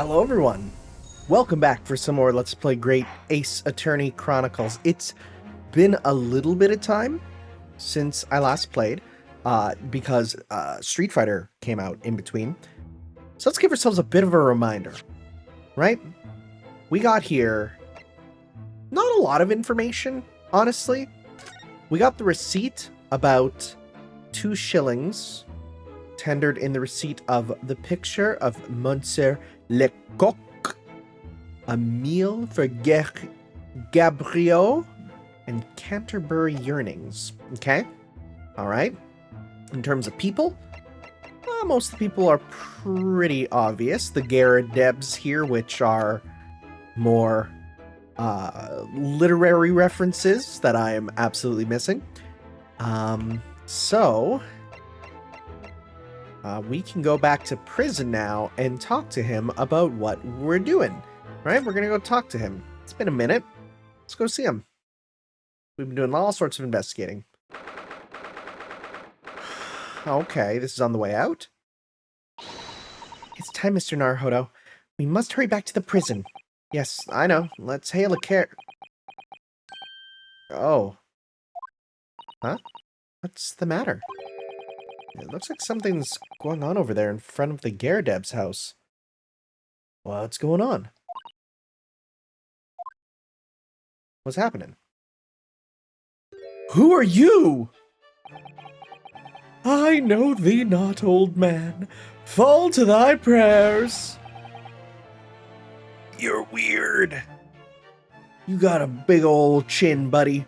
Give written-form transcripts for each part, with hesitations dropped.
Hello everyone! Welcome back for some more Let's Play Great Ace Attorney Chronicles. It's been a little bit of time since I last played, because Street Fighter came out in between. So let's give ourselves a bit of a reminder, right? We got here not a lot of information, honestly. We got the receipt about 2 shillings tendered in the receipt of the picture of Monsieur Lecoq, a meal for Gabriel, and Canterbury yearnings. Okay? Alright. In terms of people, most of the people are pretty obvious. The Debs here, which are more literary references that I am absolutely missing. We can go back to prison now and talk to him about what we're doing. Right? We're going to go talk to him. It's been a minute. Let's go see him. We've been doing all sorts of investigating. Okay, this is on the way out. It's time, Mr. Naruhodo. We must hurry back to the prison. Yes, I know. Let's hail a car... Oh. Huh? What's the matter? It looks like something's going on over there in front of the Deb's house. What's going on? What's happening? Who are you? I know thee not, old man. Fall to thy prayers. You're weird. You got a big old chin, buddy.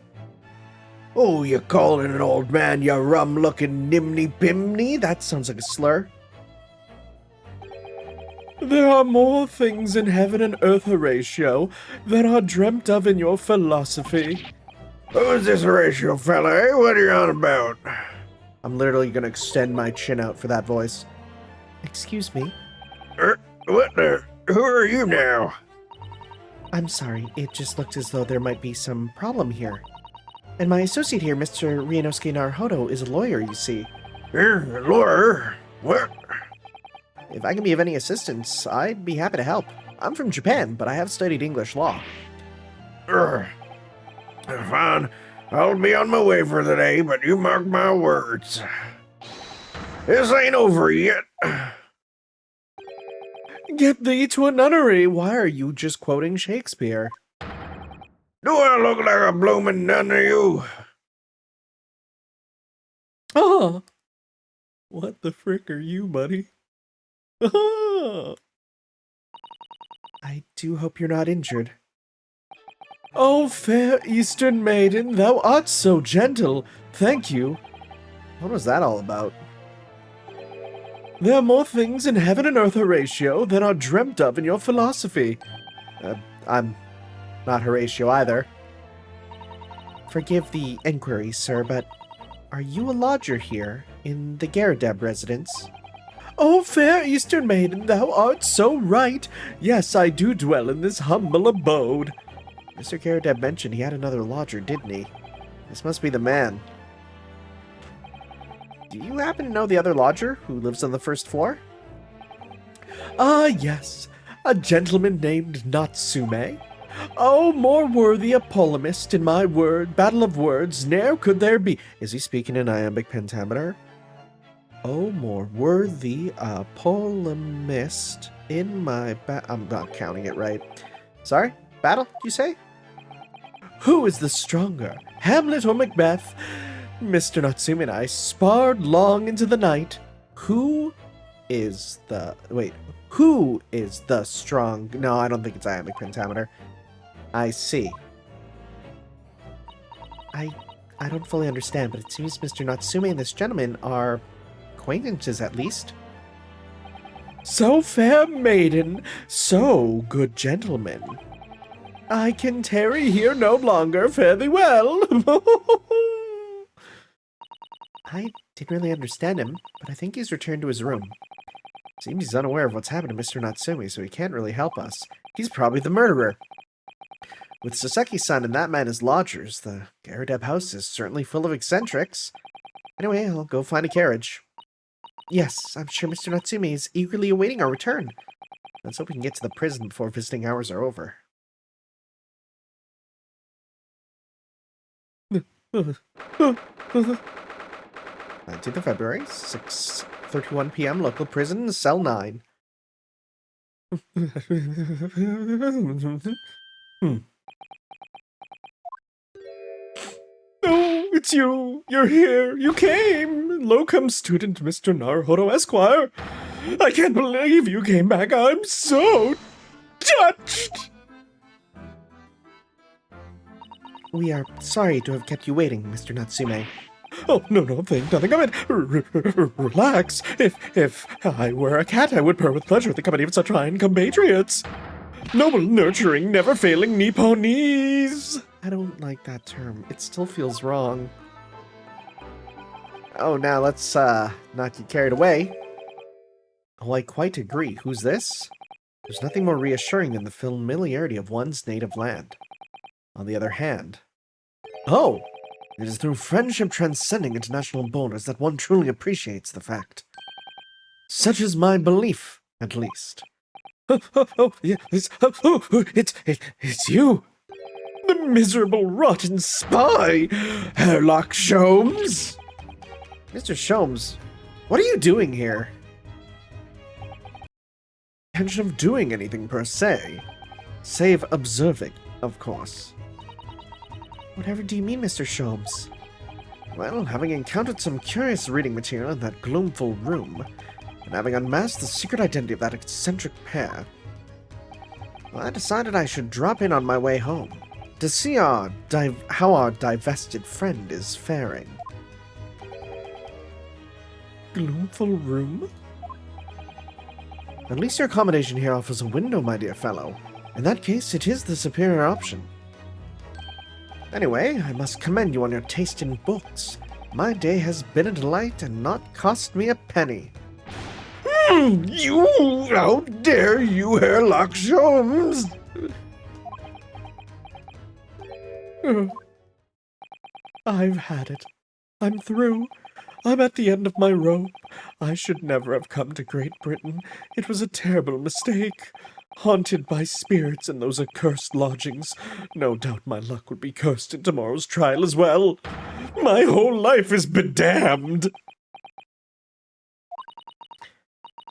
Oh, you calling an old man, you rum-looking nimny-pimney? That sounds like a slur. There are more things in heaven and earth, Horatio, than are dreamt of in your philosophy. Who's this Horatio fella, eh? What are you on about? I'm literally gonna extend my chin out for that voice. Excuse me? What the? Who are you now? I'm sorry, it just looked as though there might be some problem here. And my associate here, Mr. Ryunosuke Naruhodo, is a lawyer, you see. You're a lawyer? What? If I can be of any assistance, I'd be happy to help. I'm from Japan, but I have studied English law. Fine. I'll be on my way for the day, but you mark my words. This ain't over yet. Get thee to a nunnery. Why are you just quoting Shakespeare? Do I look like a bloomin' nun to you? Oh, what the frick are you, buddy? Oh. I do hope you're not injured. Oh, fair Eastern maiden, thou art so gentle. Thank you. What was that all about? There are more things in heaven and earth, Horatio, than are dreamt of in your philosophy. I'm not Horatio either. Forgive the inquiry, sir, but are you a lodger here in the Deb residence? Oh, fair Eastern maiden, thou art so right. Yes, I do dwell in this humble abode. Mr. Deb mentioned he had another lodger, didn't he? This must be the man. Do you happen to know the other lodger who lives on the first floor? Ah, yes. A gentleman named Natsume. Oh, more worthy a polemist in my battle of words, ne'er could there be. Is he speaking in iambic pentameter? Oh, more worthy a polemist in my I'm not counting it right. Sorry? Battle, you say? Who is the stronger, Hamlet or Macbeth? Mr. Natsume and I sparred long into the night. Who is the strong... No, I don't think it's iambic pentameter. I see. I don't fully understand, but it seems Mr. Natsume and this gentleman are acquaintances, at least. So fair maiden, so good gentleman. I can tarry here no longer, fare thee well. I didn't really understand him, but I think he's returned to his room. Seems he's unaware of what's happened to Mr. Natsume, so he can't really help us. He's probably the murderer. With Soseki-san and that man as lodgers, the Deb house is certainly full of eccentrics. Anyway, I'll go find a carriage. Yes, I'm sure Mr. Natsume is eagerly awaiting our return. Let's hope we can get to the prison before visiting hours are over. 19th of February, 6:31 p.m., local prison, cell 9. Oh, it's you! You're here! You came! Locum student Mr. Naruhodo Esquire! I can't believe you came back! I'm so touched! We are sorry to have kept you waiting, Mr. Natsume. Oh, no, think nothing of it. Relax. If I were a cat, I would purr with pleasure at the company of such fine compatriots. Noble, nurturing, never-failing Nipponese. I don't like that term. It still feels wrong. Oh, now let's, not get carried away. Oh, I quite agree. Who's this? There's nothing more reassuring than the familiarity of one's native land. On the other hand... Oh! It is through friendship transcending international borders that one truly appreciates the fact. Such is my belief, at least. It's you! The miserable, rotten spy! Herlock Sholmes! Mr. Sholmes, what are you doing here? Intention of doing anything per se. Save observing, of course. Whatever do you mean, Mr. Sholmes? Well, having encountered some curious reading material in that gloomful room, and having unmasked the secret identity of that eccentric pair, well, I decided I should drop in on my way home, to see how our divested friend is faring. Gloomful room? At least your accommodation here offers a window, my dear fellow. In that case, it is the superior option. Anyway, I must commend you on your taste in books. My day has been a delight and not cost me a penny. You! How dare you, Herlock Sholmes! I've had it. I'm through. I'm at the end of my rope. I should never have come to Great Britain. It was a terrible mistake. Haunted by spirits in those accursed lodgings. No doubt my luck would be cursed in tomorrow's trial as well. My whole life is bedamned!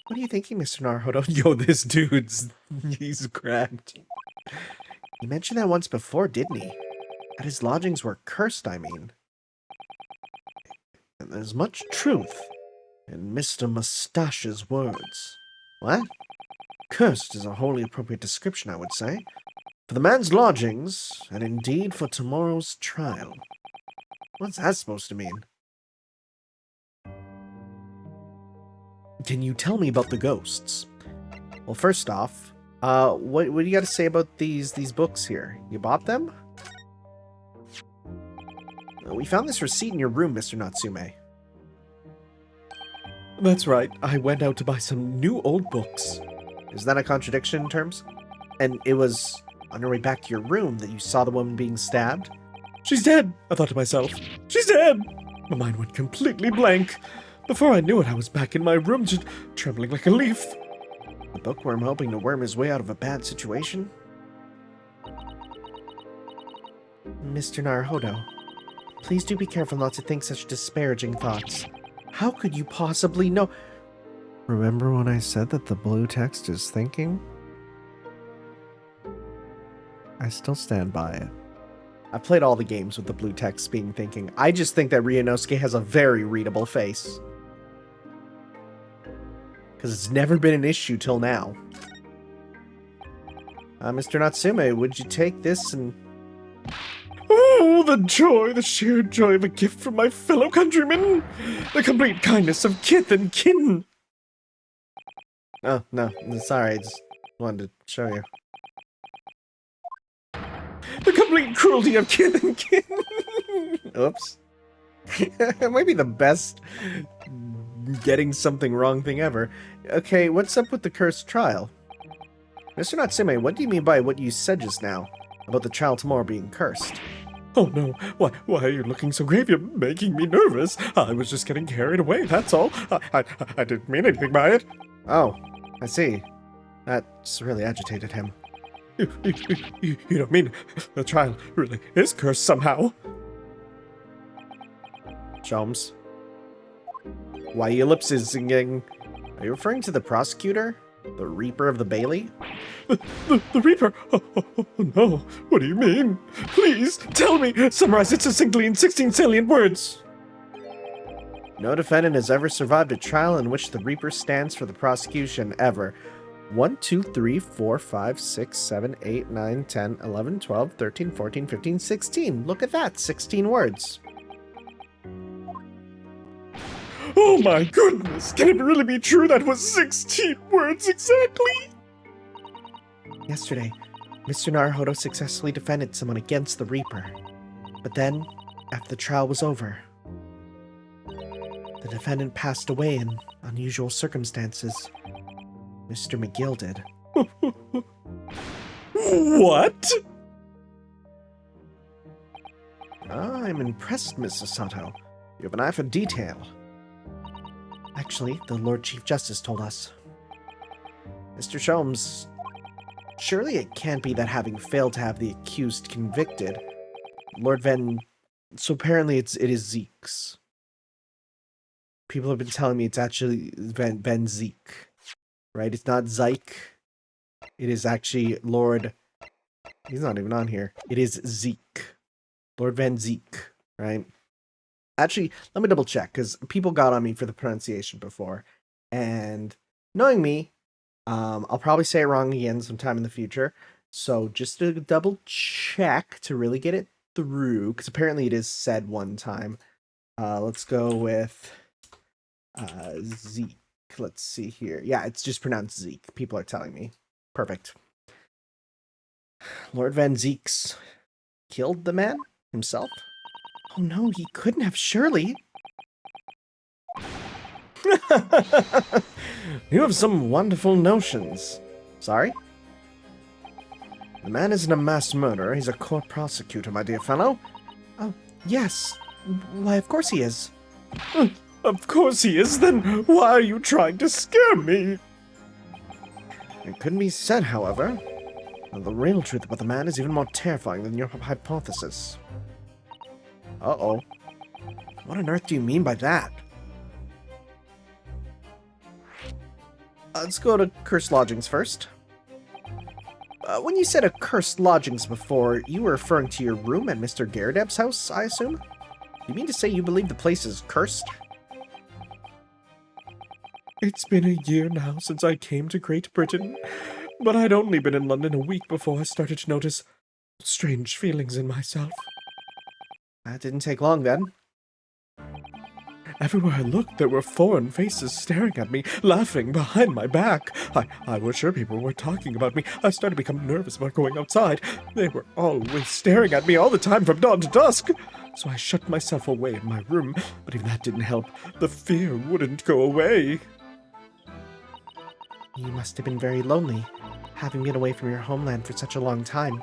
What are you thinking, Mr. Naruhodo? Yo, this dude's... he's cracked. He mentioned that once before, didn't he? That his lodgings were cursed, I mean. And there's much truth in Mr. Mustache's words. What? Cursed is a wholly appropriate description, I would say. For the man's lodgings, and indeed for tomorrow's trial. What's that supposed to mean? Can you tell me about the ghosts? Well, first off, what do you got to say about these books here? You bought them? We found this receipt in your room, Mr. Natsume. That's right. I went out to buy some new old books. Is that a contradiction in terms? And it was on your way back to your room that you saw the woman being stabbed? She's dead, I thought to myself. She's dead! My mind went completely blank. Before I knew it, I was back in my room, just trembling like a leaf. A bookworm hoping to worm his way out of a bad situation? Mr. Naruhodo, please do be careful not to think such disparaging thoughts. How could you possibly know? Remember when I said that the blue text is thinking? I still stand by it. I've played all the games with the blue text being thinking. I just think that Ryunosuke has a very readable face. Because it's never been an issue till now. Mr. Natsume, would you take this and... Oh, the joy, the sheer joy of a gift from my fellow countrymen! The complete kindness of kith and kin! Oh, no, sorry, I just wanted to show you. The complete cruelty of kith and kin! Oops. It might be the best getting something wrong thing ever. Okay, what's up with the cursed trial? Mr. Natsume, what do you mean by what you said just now? About the trial tomorrow being cursed? Oh no, why are you looking so grave? You're making me nervous. I was just getting carried away, that's all. I didn't mean anything by it. Oh, I see. That's really agitated him. You don't mean the trial really is cursed somehow? Sholmes. Why are you lip-syncing? Are you referring to the prosecutor? The Reaper of the Bailey? The Reaper? Oh, no. What do you mean? Please, tell me. Summarize it succinctly in 16 salient words. No defendant has ever survived a trial in which the Reaper stands for the prosecution, ever. 1, 2, 3, 4, 5, 6, 7, 8, 9, 10, 11, 12, 13, 14, 15, 16. Look at that, 16 words. Oh my goodness, can it really be true that was 16 words exactly? Yesterday, Mr. Naruhodo successfully defended someone against the Reaper. But then, after the trial was over, the defendant passed away in unusual circumstances. Mr. McGill did. What? I'm impressed, Mrs. Sato. You have an eye for detail. Actually, the Lord Chief Justice told us. Mr. Sholmes, surely it can't be that having failed to have the accused convicted, Lord Van... So apparently it is Zeke's. People have been telling me it's actually Van Zeke. Right? It's not Zyke. It is actually Lord... He's not even on here. It is Zeke. Lord Van Zeke. Right? Actually, let me double check, because people got on me for the pronunciation before. And knowing me, I'll probably say it wrong again sometime in the future. So just to double check to really get it through, because apparently it is said one time. Let's go with Zeke. Let's see here. Yeah, it's just pronounced Zeke. People are telling me. Perfect. Lord Van Zeke's killed the man himself? Oh no, he couldn't have, surely. You have some wonderful notions. Sorry? The man isn't a mass murderer, he's a court prosecutor, my dear fellow. Oh, yes. Why, of course he is. Of course he is, then why are you trying to scare me? It couldn't be said, however. The real truth about the man is even more terrifying than your hypothesis. Uh-oh. What on earth do you mean by that? Let's go to cursed lodgings first. When you said a cursed lodgings before, you were referring to your room at Mr. Garadeb's house, I assume? You mean to say you believe the place is cursed? It's been a year now since I came to Great Britain, but I'd only been in London a week before I started to notice strange feelings in myself. That didn't take long, then. Everywhere I looked, there were foreign faces staring at me, laughing behind my back. I was sure people were talking about me. I started to become nervous about going outside. They were always staring at me all the time from dawn to dusk. So I shut myself away in my room, but even that didn't help. The fear wouldn't go away. You must have been very lonely, having been away from your homeland for such a long time.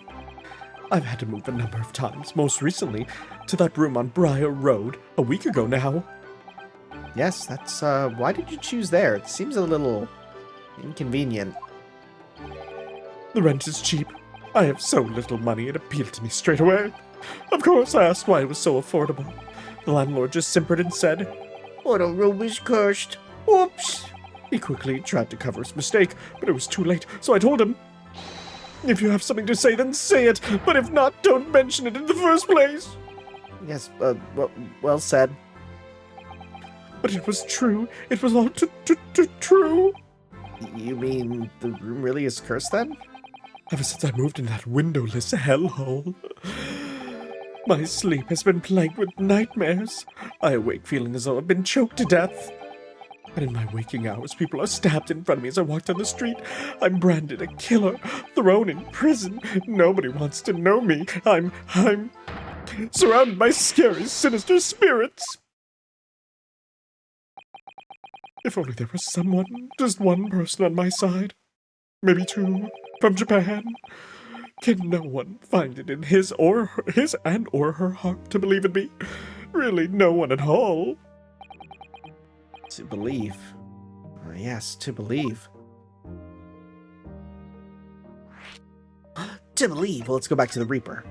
I've had to move a number of times, most recently to that room on Briar Road, a week ago now. Yes, that's, why did you choose there? It seems a little inconvenient. The rent is cheap. I have so little money, it appealed to me straight away. Of course, I asked why it was so affordable. The landlord just simpered and said, "What, a room is cursed? Oops!" He quickly tried to cover his mistake, but it was too late, so I told him, "If you have something to say, then say it, but if not, don't mention it in the first place." Yes, well said. But it was true. It was all true. You mean the room really is cursed, then? Ever since I moved in that windowless hellhole, my sleep has been plagued with nightmares. I awake feeling as though I've been choked to death. And in my waking hours, people are stabbed in front of me as I walk down the street. I'm branded a killer, thrown in prison. Nobody wants to know me. I'm surrounded by scary, sinister spirits. If only there was someone, just one person on my side. Maybe two, from Japan. Can no one find it in his and or her heart to believe in me? Really, no one at all. To believe. Yes, to believe. to believe. Well, let's go back to the Reaper.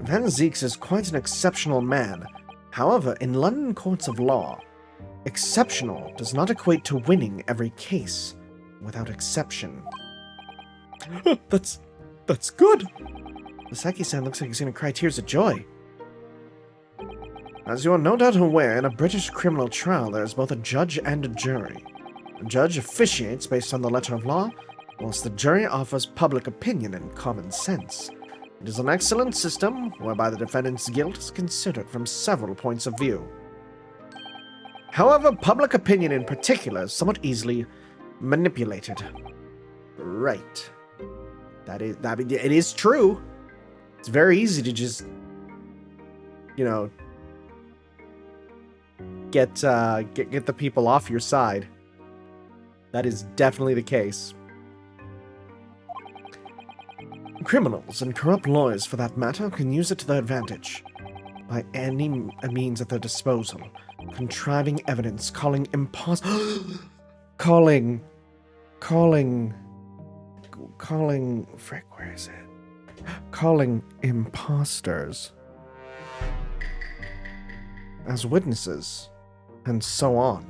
Van Zieks is quite an exceptional man. However, in London courts of law, exceptional does not equate to winning every case without exception. That's good. Soseki-san looks like he's gonna cry tears of joy. As you are no doubt aware, in a British criminal trial there is both a judge and a jury. The judge officiates based on the letter of law, whilst the jury offers public opinion and common sense. It is an excellent system whereby the defendant's guilt is considered from several points of view. However, public opinion in particular is somewhat easily manipulated. Right. It is true. It's very easy to just, get the people off your side. That is definitely the case. Criminals and corrupt lawyers, for that matter, can use it to their advantage. By any means at their disposal. Contriving evidence, calling frick, where is it? Calling imposters as witnesses, and so on.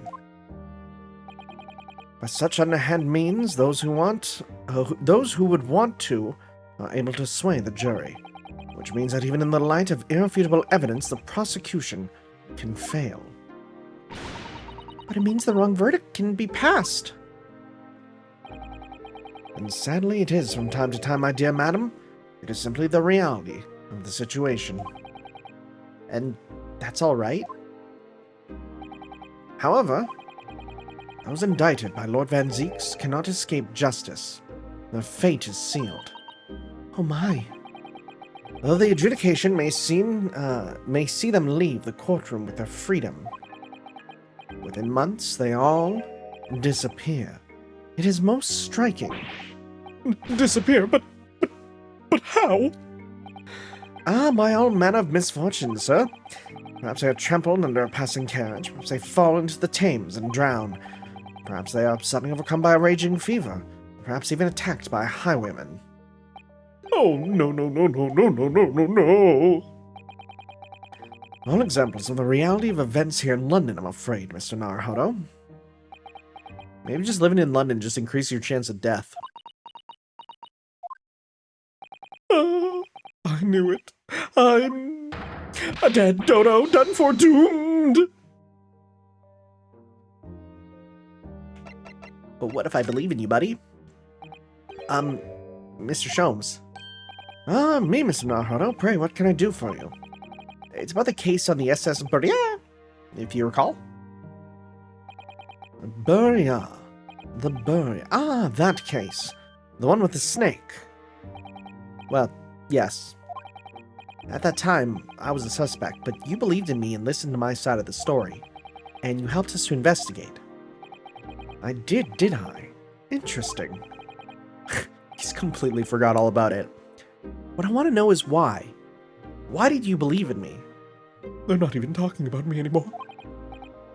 By such underhand means, those who would want to, are able to sway the jury, which means that even in the light of irrefutable evidence, the prosecution can fail. But it means the wrong verdict can be passed. And sadly it is from time to time, my dear madam. It is simply the reality of the situation. And that's all right. However, those indicted by Lord Van Zieks cannot escape justice. Their fate is sealed. Oh my. Though the adjudication may see them leave the courtroom with their freedom, within months they all disappear. It is most striking. Disappear? But how? By all manner of misfortune, sir. Perhaps they are trampled under a passing carriage. Perhaps they fall into the Thames and drown. Perhaps they are suddenly overcome by a raging fever. Perhaps even attacked by a highwayman. Oh, no. All examples of the reality of events here in London, I'm afraid, Mr. Naruhodo. Maybe just living in London just increases your chance of death. I knew it. I'm a dead dodo, done for, doomed. But what if I believe in you, buddy? Mr. Sholmes. Me, Mr. Naruhodo. Pray, what can I do for you? It's about the case on the SS Buria, if you recall. Buria. The Buria. Ah, that case. The one with the snake. Well, yes. At that time, I was a suspect, but you believed in me and listened to my side of the story, and you helped us to investigate. I did I? Interesting. He's completely forgot all about it. What I want to know is why. Why did you believe in me? They're not even talking about me anymore.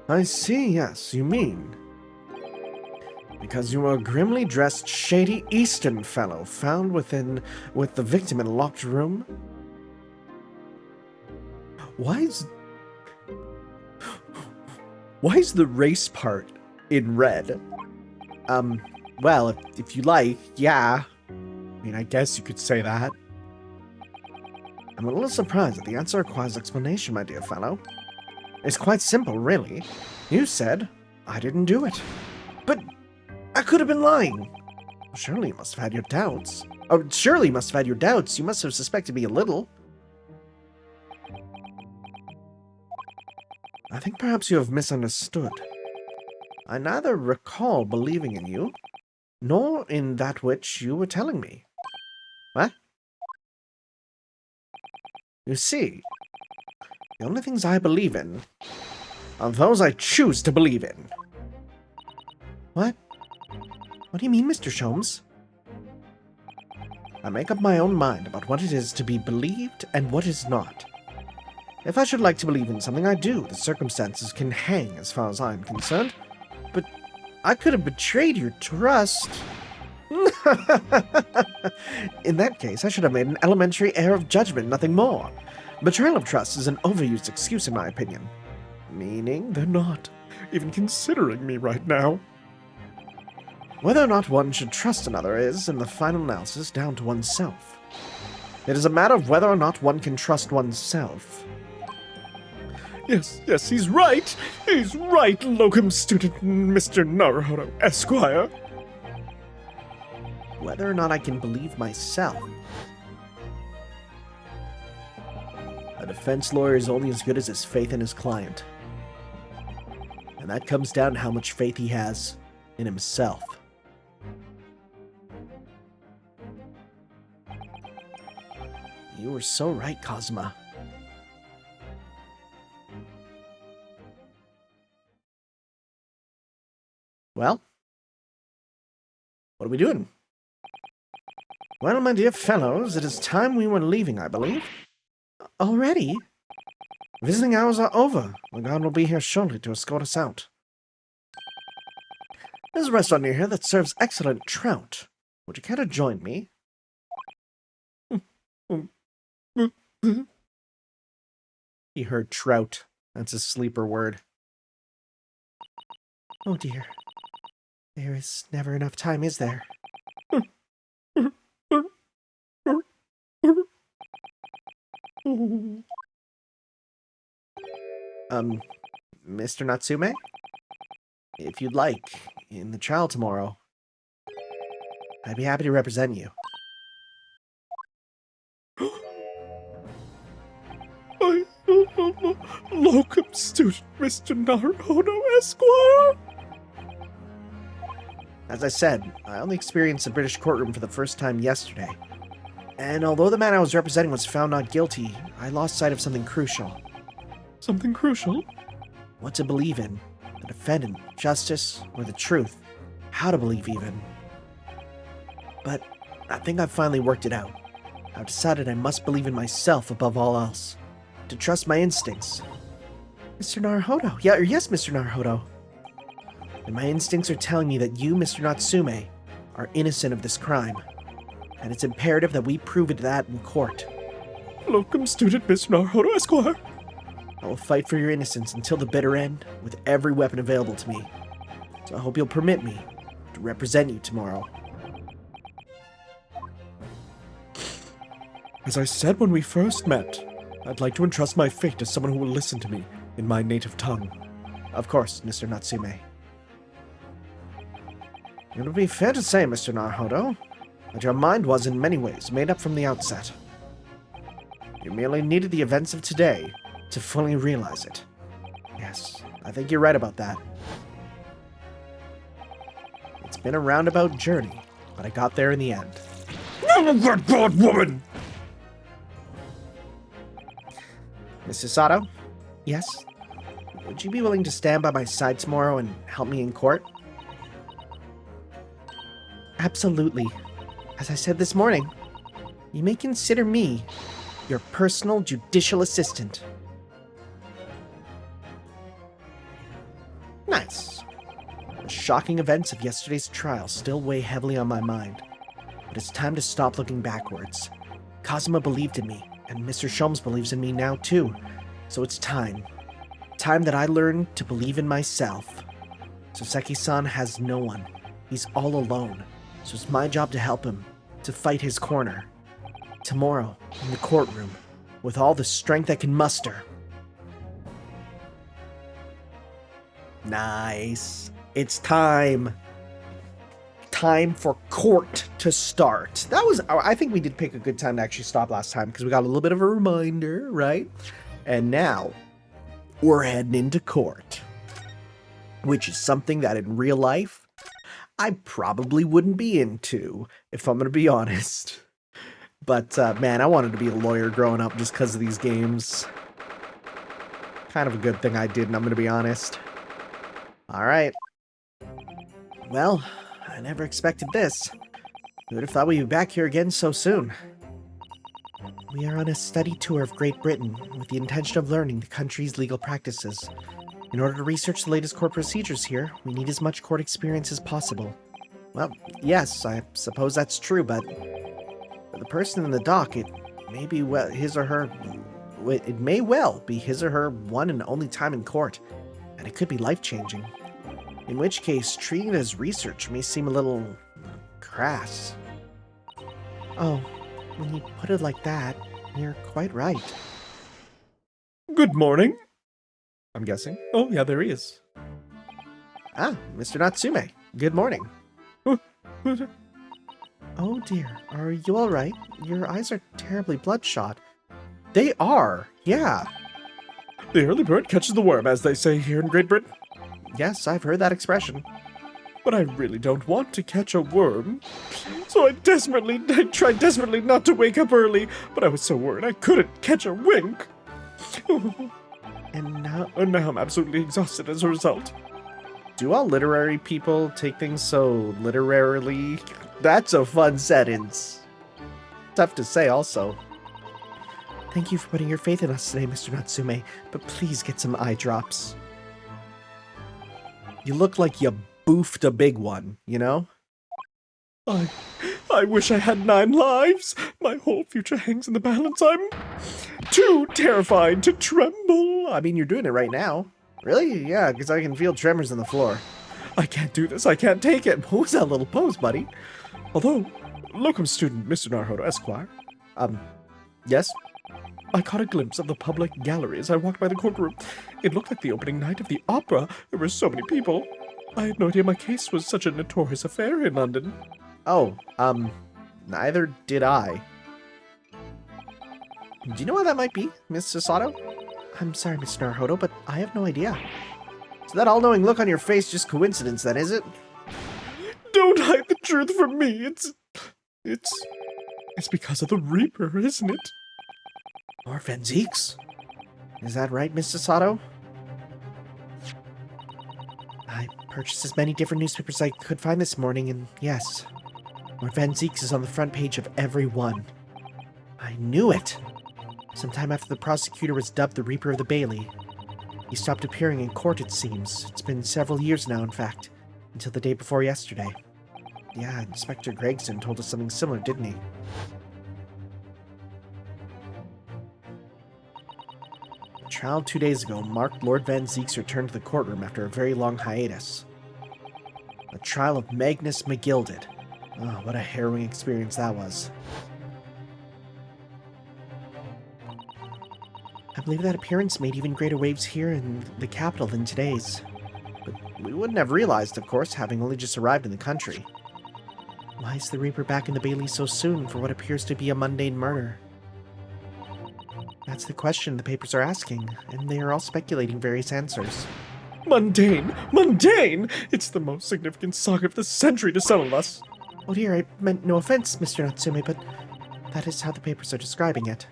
I see, yes, you mean. Because you were a grimly dressed, shady Eastern fellow found with the victim in a locked room? Why is the race part in red? Well, if you like, yeah. I mean, I guess you could say that. I'm a little surprised that the answer requires explanation, my dear fellow. It's quite simple, really. You said I didn't do it. But I could have been lying. Surely you must have had your doubts. Oh, surely you must have had your doubts. You must have suspected me a little. I think perhaps you have misunderstood. I neither recall believing in you, nor in that which you were telling me. What? You see, the only things I believe in are those I choose to believe in. What? What do you mean, Mr. Sholmes? I make up my own mind about what it is to be believed and what is not. If I should like to believe in something, I do. The circumstances can hang as far as I'm concerned. But I could have betrayed your trust. In that case, I should have made an elementary error of judgment, nothing more. Betrayal of trust is an overused excuse in my opinion. Meaning? They're not even considering me right now. Whether or not one should trust another is, in the final analysis, down to oneself. It is a matter of whether or not one can trust oneself. Yes, he's right. He's right, locum student Mr. Naruhodo, Esquire. Whether or not I can believe myself. A defense lawyer is only as good as his faith in his client. And that comes down to how much faith he has in himself. You were so right, Kazuma. Well, what are we doing? Well, my dear fellows, it is time we were leaving, I believe. Already? Visiting hours are over. The guard will be here shortly to escort us out. There's a restaurant near here that serves excellent trout. Would you care to join me? He heard trout. That's a sleeper word. Oh dear. There is never enough time, is there? Mr. Natsume? If you'd like, in the trial tomorrow, I'd be happy to represent you. Locum student Mr. Naruhodo, Esquire. As I said, I only experienced the British courtroom for the first time yesterday. And although the man I was representing was found not guilty, I lost sight of something crucial. Something crucial? What to believe in. The defendant, justice, or the truth. How to believe, even. But I think I've finally worked it out. I've decided I must believe in myself above all else. To trust my instincts. Mr. Naruhodo. Yes, Mr. Naruhodo. And my instincts are telling me that you, Mr. Natsume, are innocent of this crime. And it's imperative that we prove it that in court. Locum student Mr. Naruhodo, Esquire. I will fight for your innocence until the bitter end, with every weapon available to me. So I hope you'll permit me to represent you tomorrow. As I said when we first met, I'd like to entrust my fate to someone who will listen to me in my native tongue. Of course, Mr. Natsume. It would be fair to say, Mr. Naruhodo, that your mind was in many ways made up from the outset. You merely needed the events of today to fully realize it. Yes, I think you're right about that. It's been a roundabout journey, but I got there in the end. That bad woman! Mrs. Sato? Yes? Would you be willing to stand by my side tomorrow and help me in court? Absolutely. As I said this morning, you may consider me your personal judicial assistant. Nice. The shocking events of yesterday's trial still weigh heavily on my mind, but it's time to stop looking backwards. Kazuma believed in me, and Mr. Sholmes believes in me now too, so it's time. Time that I learn to believe in myself. Soseki-san has no one. He's all alone, so it's my job to help him, to fight his corner. Tomorrow, in the courtroom, with all the strength I can muster. Nice. It's time. Time for court to start. I think we did pick a good time to actually stop last time because we got a little bit of a reminder, right? And now, we're heading into court. Which is something that in real life, I probably wouldn't be into, if I'm going to be honest. But, man, I wanted to be a lawyer growing up just because of these games. Kind of a good thing I did, and I'm going to be honest. Alright. Well, I never expected this. Who would have thought we'd be back here again so soon? We are on a study tour of Great Britain with the intention of learning the country's legal practices. In order to research the latest court procedures here, we need as much court experience as possible. Well, yes, I suppose that's true, but the person in the dock, it may be it may well be his or her one and only time in court, and it could be life-changing. In which case, treating it as research may seem a little crass. Oh, when you put it like that, you're quite right. Good morning. I'm guessing. Oh, yeah, there he is. Ah, Mr. Natsume. Good morning. Oh dear, are you alright? Your eyes are terribly bloodshot. They are, yeah. The early bird catches the worm, as they say here in Great Britain. Yes, I've heard that expression. But I really don't want to catch a worm. So I tried desperately not to wake up early, but I was so worried I couldn't catch a wink. And now I'm absolutely exhausted as a result. Do all literary people take things so literarily? That's a fun sentence. Tough to say also. Thank you for putting your faith in us today, Mr. Natsume, but please get some eye drops. You look like you boofed a big one, you know? I wish I had 9 lives. My whole future hangs in the balance. I'm too terrified to tremble. I mean, you're doing it right now. Really? Yeah, because I can feel tremors on the floor. I can't do this. I can't take it. What was that little pose, buddy? Although, locum student Mr. Naruhodo Esquire. Yes? I caught a glimpse of the public gallery as I walked by the courtroom. It looked like the opening night of the opera. There were so many people. I had no idea my case was such a notorious affair in London. Oh, neither did I. Do you know why that might be, Miss Sasato? I'm sorry, Mr. Naruhodo, but I have no idea. So that all-knowing look on your face just coincidence then, is it? Don't hide the truth from me. It's because of the Reaper, isn't it? More Venziques? Is that right, Miss Sasato? I purchased as many different newspapers as I could find this morning, and yes, More Venziques is on the front page of every one. I knew it! Sometime after the prosecutor was dubbed the Reaper of the Bailey, he stopped appearing in court, it seems. It's been several years now, in fact, until the day before yesterday. Yeah, Inspector Gregson told us something similar, didn't he? The trial 2 days ago marked Lord Venzique's return to the courtroom after a very long hiatus. The trial of Magnus McGilded. Oh, what a harrowing experience that was. I believe that appearance made even greater waves here in the capital than today's. But we wouldn't have realized, of course, having only just arrived in the country. Why is the Reaper back in the Bailey so soon for what appears to be a mundane murder? That's the question the papers are asking, and they are all speculating various answers. Mundane! Mundane! It's the most significant saga of the century to some of us. Oh dear, I meant no offense, Mr. Natsume, but that is how the papers are describing it.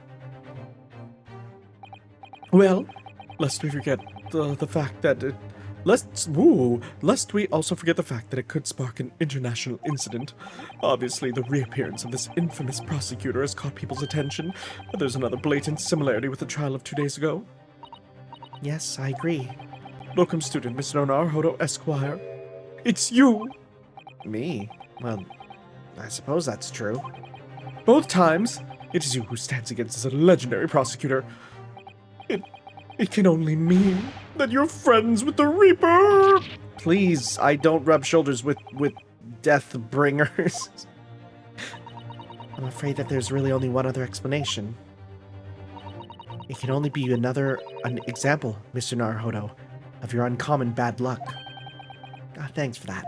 Well, lest we forget the fact that lest we also forget the fact that it could spark an international incident. Obviously, the reappearance of this infamous prosecutor has caught people's attention, but there's another blatant similarity with the trial of 2 days ago. Yes, I agree. Locum student Mr. Naruhodo Esquire. It's you! Me? Well, I suppose that's true. Both times, it is you who stands against this legendary prosecutor. It can only mean that you're friends with the Reaper! Please, I don't rub shoulders with death bringers. I'm afraid that there's really only one other explanation. It can only be an example, Mr. Naruhodo, of your uncommon bad luck. Thanks for that.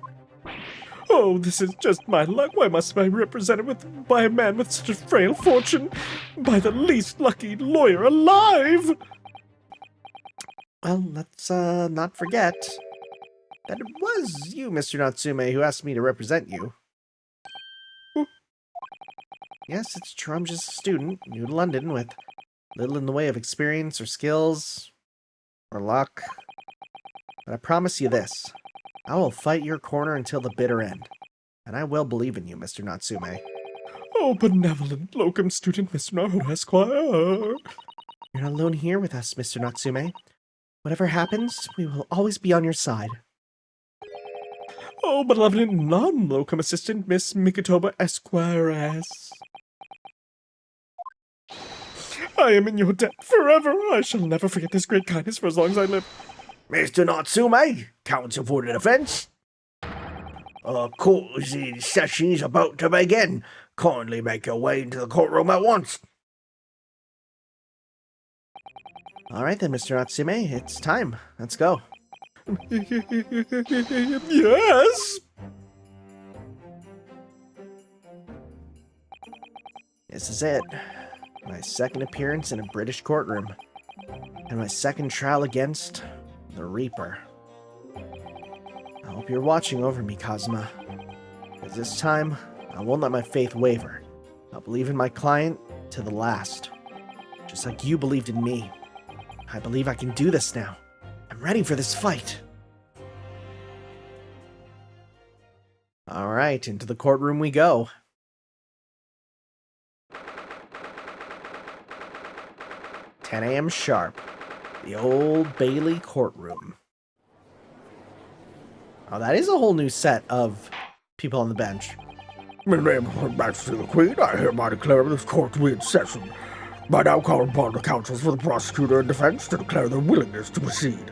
Oh, this is just my luck. Why must I be represented by a man with such a frail fortune? By the least lucky lawyer alive! Well, let's not forget that it was you, Mr. Natsume, who asked me to represent you. Yes, it's true, I'm just a student, new to London, with little in the way of experience or skills, or luck. But I promise you this, I will fight your corner until the bitter end. And I will believe in you, Mr. Natsume. Oh, benevolent locum student Mr. Naruhodo Esquire. You're not alone here with us, Mr. Natsume. Whatever happens, we will always be on your side. Oh, beloved non-locum assistant, Miss Mikotoba Esquires. I am in your debt forever. I shall never forget this great kindness for as long as I live. Mr. Natsume, counsel for the defense. Court session is about to begin. Kindly make your way into the courtroom at once. All right then, Mr. Natsume, it's time. Let's go. Yes. This is it. My second appearance in a British courtroom. And my second trial against the Reaper. I hope you're watching over me, Kazuma. Because this time, I won't let my faith waver. I'll believe in my client to the last. Just like you believed in me. I believe I can do this now. I'm ready for this fight. Alright, into the courtroom we go. "10 a.m. sharp. The Old Bailey courtroom." Oh, that is a whole new set of people on the bench. In the name of Her Majesty the Queen, I hereby declare this court to be in session. I now call upon the counsels for the prosecutor and defense to declare their willingness to proceed.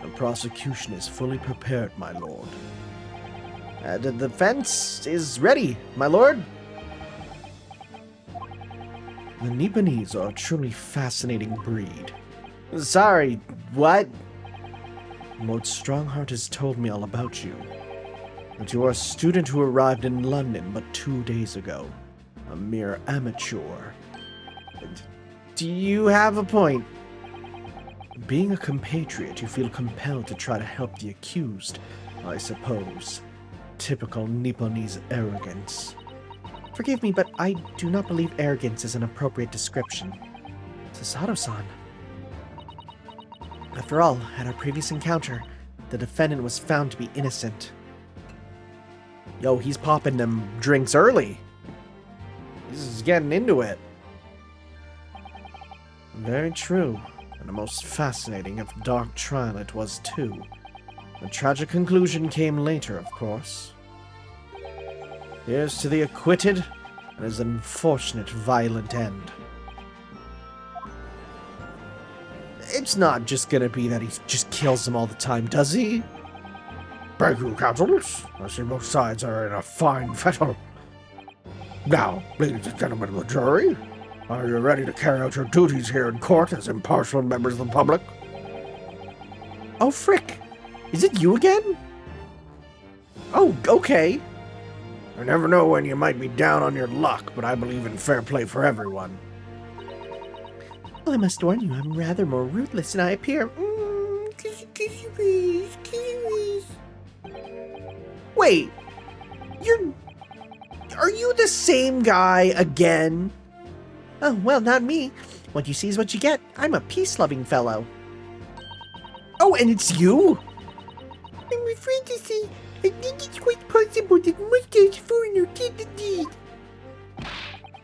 The prosecution is fully prepared, my lord. The defense is ready, my lord. The Nipponese are a truly fascinating breed. Sorry, what? Lord Strongheart has told me all about you. That you are a student who arrived in London but 2 days ago. A mere amateur. Do you have a point? Being a compatriot, you feel compelled to try to help the accused, I suppose. Typical Nipponese arrogance. Forgive me, but I do not believe arrogance is an appropriate description. Sasato-san. After all, at our previous encounter, the defendant was found to be innocent. Yo, he's popping them drinks early. He's getting into it. Very true, and a most fascinating if dark trial it was too. The tragic conclusion came later, of course. Here's to the acquitted, and his unfortunate violent end. It's not just gonna be that he just kills them all the time, does he? Thank you, counsels. I see both sides are in a fine fettle. Now, ladies and gentlemen of the jury, are you ready to carry out your duties here in court as impartial members of the public? Oh, frick! Is it you again? Oh, okay. I never know when you might be down on your luck, but I believe in fair play for everyone. Well, I must warn you, I'm rather more ruthless than I appear. Wait, are you the same guy again? Oh, well, not me. What you see is what you get. I'm a peace-loving fellow. Oh, and it's you? I'm afraid to say, I think it's quite possible that Mustache Foreigner did the deed.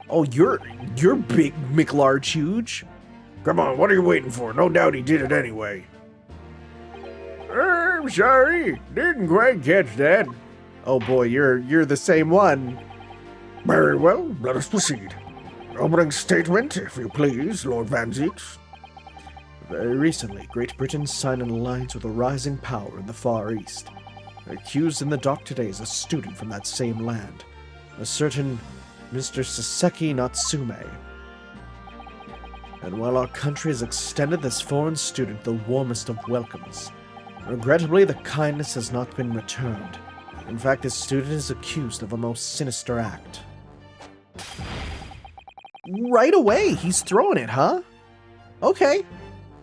Oh, you're big, McLarge huge. Come on, what are you waiting for? No doubt he did it anyway. I'm sorry, didn't quite catch that. Oh boy, you're the same one. Very well, let us proceed. Opening statement, if you please, Lord Van Zeeks. Very recently, Great Britain signed an alliance with a rising power in the Far East. Accused in the dock today is a student from that same land, a certain Mr. Soseki Natsume. And while our country has extended this foreign student the warmest of welcomes, regrettably the kindness has not been returned. In fact, this student is accused of a most sinister act. Right away, he's throwing it, huh? Okay.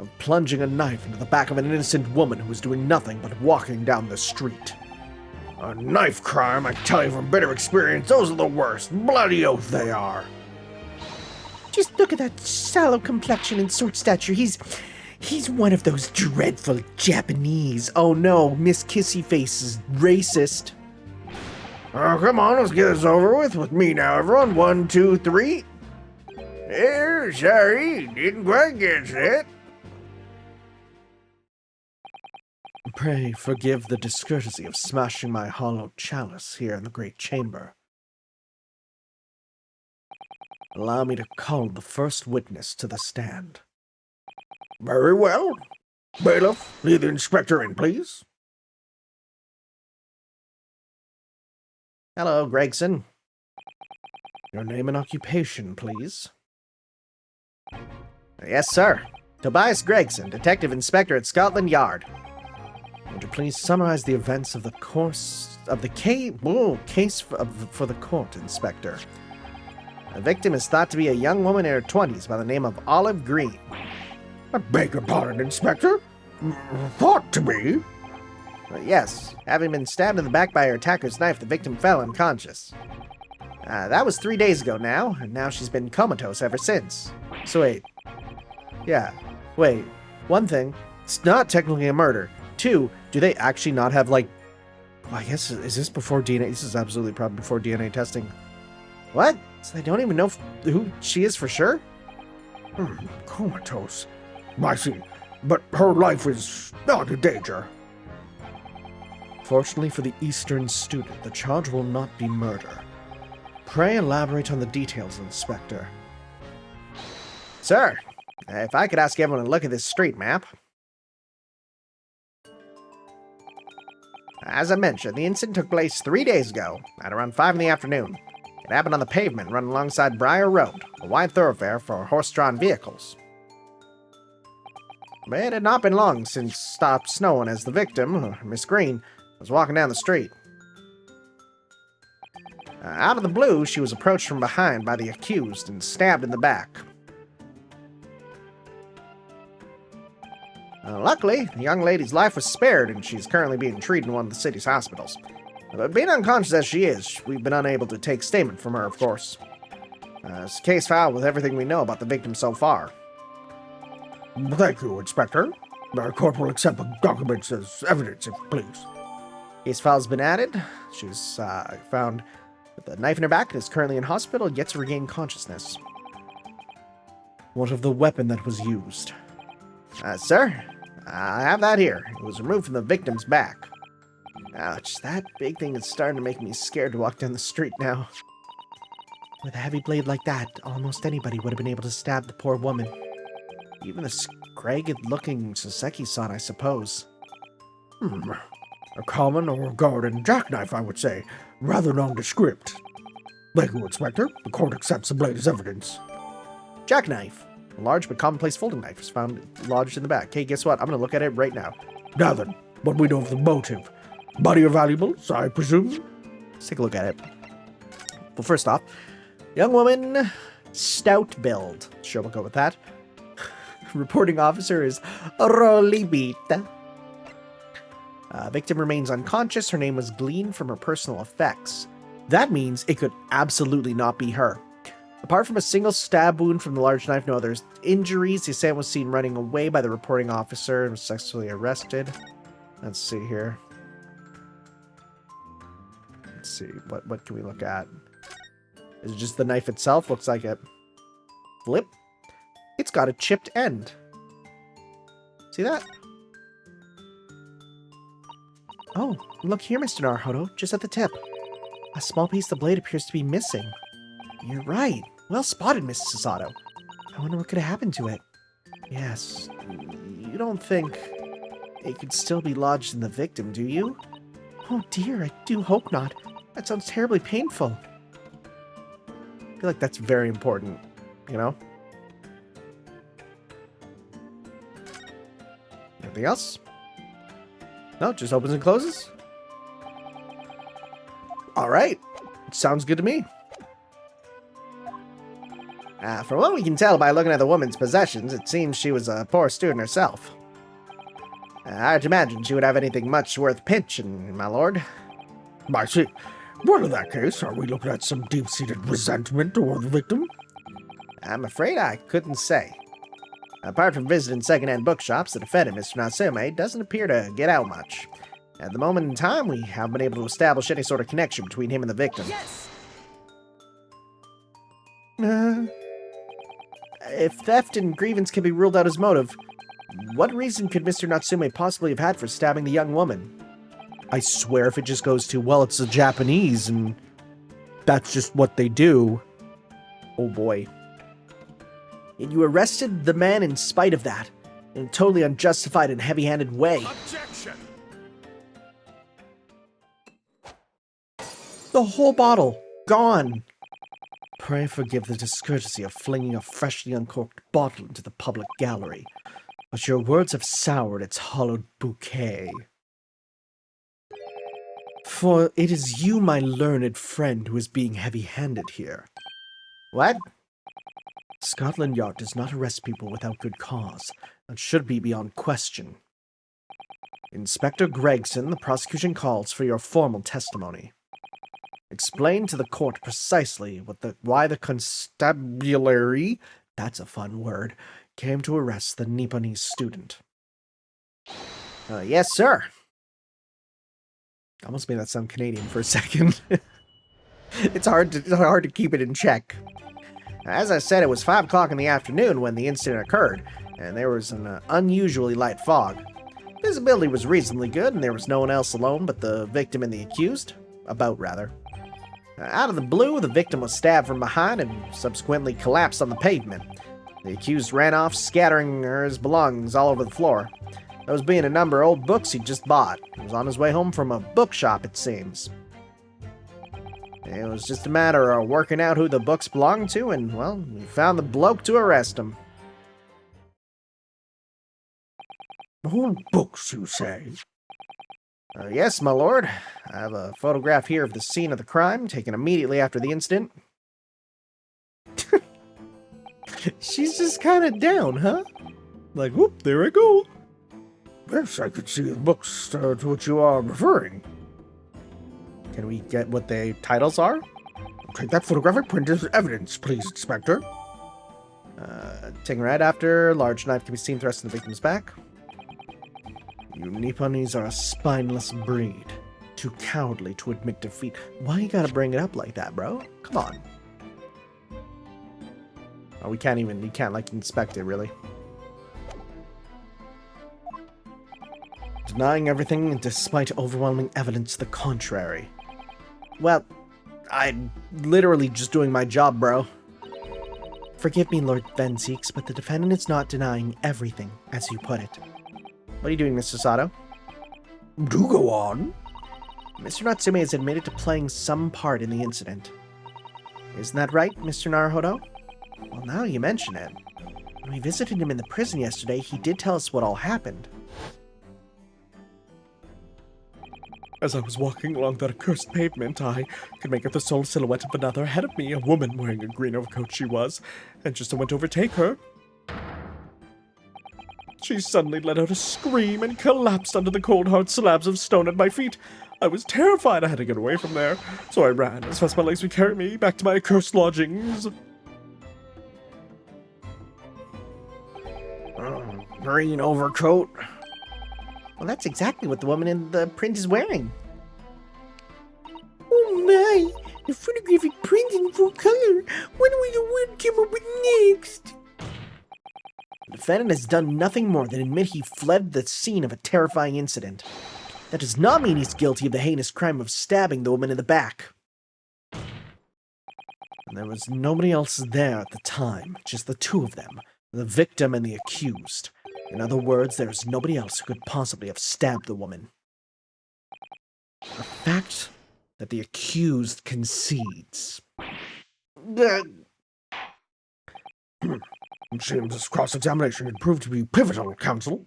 Of plunging a knife into the back of an innocent woman who was doing nothing but walking down the street. A knife crime, I tell you from bitter experience, those are the worst. Bloody oath they are. Just look at that sallow complexion and short stature. He's one of those dreadful Japanese. Oh no, Miss Kissy Face is racist. Oh, come on, let's get this over with me now, everyone. 1, 2, 3. Sorry, didn't quite get it. Pray forgive the discourtesy of smashing my hollow chalice here in the great chamber. Allow me to call the first witness to the stand. Very well. Bailiff, lead the inspector in, please. Hello, Gregson. Your name and occupation, please. Yes, sir. Tobias Gregson, Detective Inspector at Scotland Yard. Would you please summarize the events of the case for the court, Inspector? The victim is thought to be a young woman in her 20s by the name of Olive Green. I beg your pardon, Inspector? Thought to be? Yes, having been stabbed in the back by her attacker's knife, the victim fell unconscious. That was 3 days ago now, and now she's been comatose ever since. So wait, one thing, it's not technically a murder. Two, do they actually not have, like, well, I guess, is this before DNA? This is absolutely probably before DNA testing. What? So they don't even know who she is for sure? Comatose. I see. But her life is not in danger. Fortunately for the Eastern student, the charge will not be murder. Pray elaborate on the details, Inspector. Sir, if I could ask everyone to look at this street map. As I mentioned, the incident took place 3 days ago, at around 5 in the afternoon. It happened on the pavement running alongside Briar Road, a wide thoroughfare for horse-drawn vehicles. But it had not been long since it stopped snowing as the victim, Miss Green, was walking down the street. Out of the blue, she was approached from behind by the accused and stabbed in the back. Luckily, the young lady's life was spared, and she's currently being treated in one of the city's hospitals. But being unconscious as she is, we've been unable to take statement from her, of course. It's a case file with everything we know about the victim so far. Thank you, Inspector. The court will accept the documents as evidence, if you please. Case file's been added. She was found with a knife in her back and is currently in hospital, yet to regain consciousness. What of the weapon that was used? Sir, I have that here. It was removed from the victim's back. Ouch, that big thing is starting to make me scared to walk down the street now. With a heavy blade like that, almost anybody would have been able to stab the poor woman. Even the scragged-looking Soseki-san, I suppose. A common or garden jackknife, I would say. Rather nondescript. Thank you, Inspector. The court accepts the blade as evidence. Jackknife. A large but commonplace folding knife is found lodged in the back. Hey, guess what? I'm going to look at it right now. Now then, what we know of the motive? Body or valuables, I presume? Let's take a look at it. Well, first off, young woman, stout build. Sure, we'll go with that. Reporting officer is Rolibita. Victim remains unconscious. Her name was gleaned from her personal effects. That means it could absolutely not be her. Apart from a single stab wound from the large knife, no other injuries. The assailant was seen running away by the reporting officer and was successfully arrested. Let's see here. Let's see, what can we look at? Is it just the knife itself? Looks like a flip. It's got a chipped end. See that? Oh, look here, Mr. Naruhodo, just at the tip. A small piece of the blade appears to be missing. You're right. Well spotted, Mrs. Sasato. I wonder what could have happened to it. Yes. You don't think it could still be lodged in the victim, do you? Oh dear, I do hope not. That sounds terribly painful. I feel like that's very important, you know? Anything else? No, it just opens and closes? Alright. Sounds good to me. From what we can tell by looking at the woman's possessions, it seems she was a poor student herself. I'd imagine she would have anything much worth pinching, my lord. I see. Well, in that case, are we looking at some deep-seated resentment toward the victim? I'm afraid I couldn't say. Apart from visiting second-hand bookshops, the defendant, Mr. Natsume, doesn't appear to get out much. At the moment in time, we haven't been able to establish any sort of connection between him and the victim. Yes! If theft and grievance can be ruled out as motive, what reason could Mr. Natsume possibly have had for stabbing the young woman? I swear if it just goes to, well, it's the Japanese and that's just what they do. Oh boy. And you arrested the man in spite of that, in a totally unjustified and heavy-handed way. Objection! The whole bottle, gone. Pray forgive the discourtesy of flinging a freshly uncorked bottle into the public gallery, but your words have soured its hollowed bouquet. For it is you, my learned friend, who is being heavy-handed here. What? Scotland Yard does not arrest people without good cause, and should be beyond question. Inspector Gregson, the prosecution calls for your formal testimony. Explain to the court precisely why the constabulary, that's a fun word, came to arrest the Nipponese student. Yes, sir. Almost made that sound Canadian for a second. It's hard to keep it in check. As I said, it was 5 o'clock in the afternoon when the incident occurred, and there was an unusually light fog. Visibility was reasonably good, and there was no one else alone but the victim and the accused. Rather. Out of the blue, the victim was stabbed from behind and subsequently collapsed on the pavement. The accused ran off, scattering his belongings all over the floor. Those being a number of old books he'd just bought. He was on his way home from a bookshop, it seems. It was just a matter of working out who the books belonged to, and, well, we found the bloke to arrest him. Old books, you say? Yes, my lord. I have a photograph here of the scene of the crime, taken immediately after the incident. She's just kind of down, huh? Like, whoop, there I go. Yes, I could see the books to which you are referring. Can we get what the titles are? Take that photographic print as evidence, please, Inspector. Taken right after, large knife can be seen thrust in the victim's back. You Nipponese are a spineless breed. Too cowardly to admit defeat. Why you gotta bring it up like that, bro? Come on. Oh, you can't, like, inspect it, really. Denying everything despite overwhelming evidence to the contrary. Well, I'm literally just doing my job, bro. Forgive me, Lord Venseeks, but the defendant is not denying everything, as you put it. What are you doing, Mr. Sato? Do go on. Mr. Natsume has admitted to playing some part in the incident. Isn't that right, Mr. Naruhodo? Well, now you mention it. When we visited him in the prison yesterday, he did tell us what all happened. As I was walking along that accursed pavement, I could make out the sole silhouette of another ahead of me, a woman wearing a green overcoat she was, and just as I went to overtake her, she suddenly let out a scream and collapsed under the cold hard slabs of stone at my feet. I was terrified. I had to get away from there, so I ran as fast as my legs would carry me back to my accursed lodgings. Green overcoat. Well, that's exactly what the woman in the print is wearing. Oh my! The photographic print in full color! What will the word come up with next? The defendant has done nothing more than admit he fled the scene of a terrifying incident. That does not mean he's guilty of the heinous crime of stabbing the woman in the back. And there was nobody else there at the time, just the two of them, the victim and the accused. In other words, there is nobody else who could possibly have stabbed the woman. A fact that the accused concedes. It seems this cross-examination had proved to be pivotal, counsel.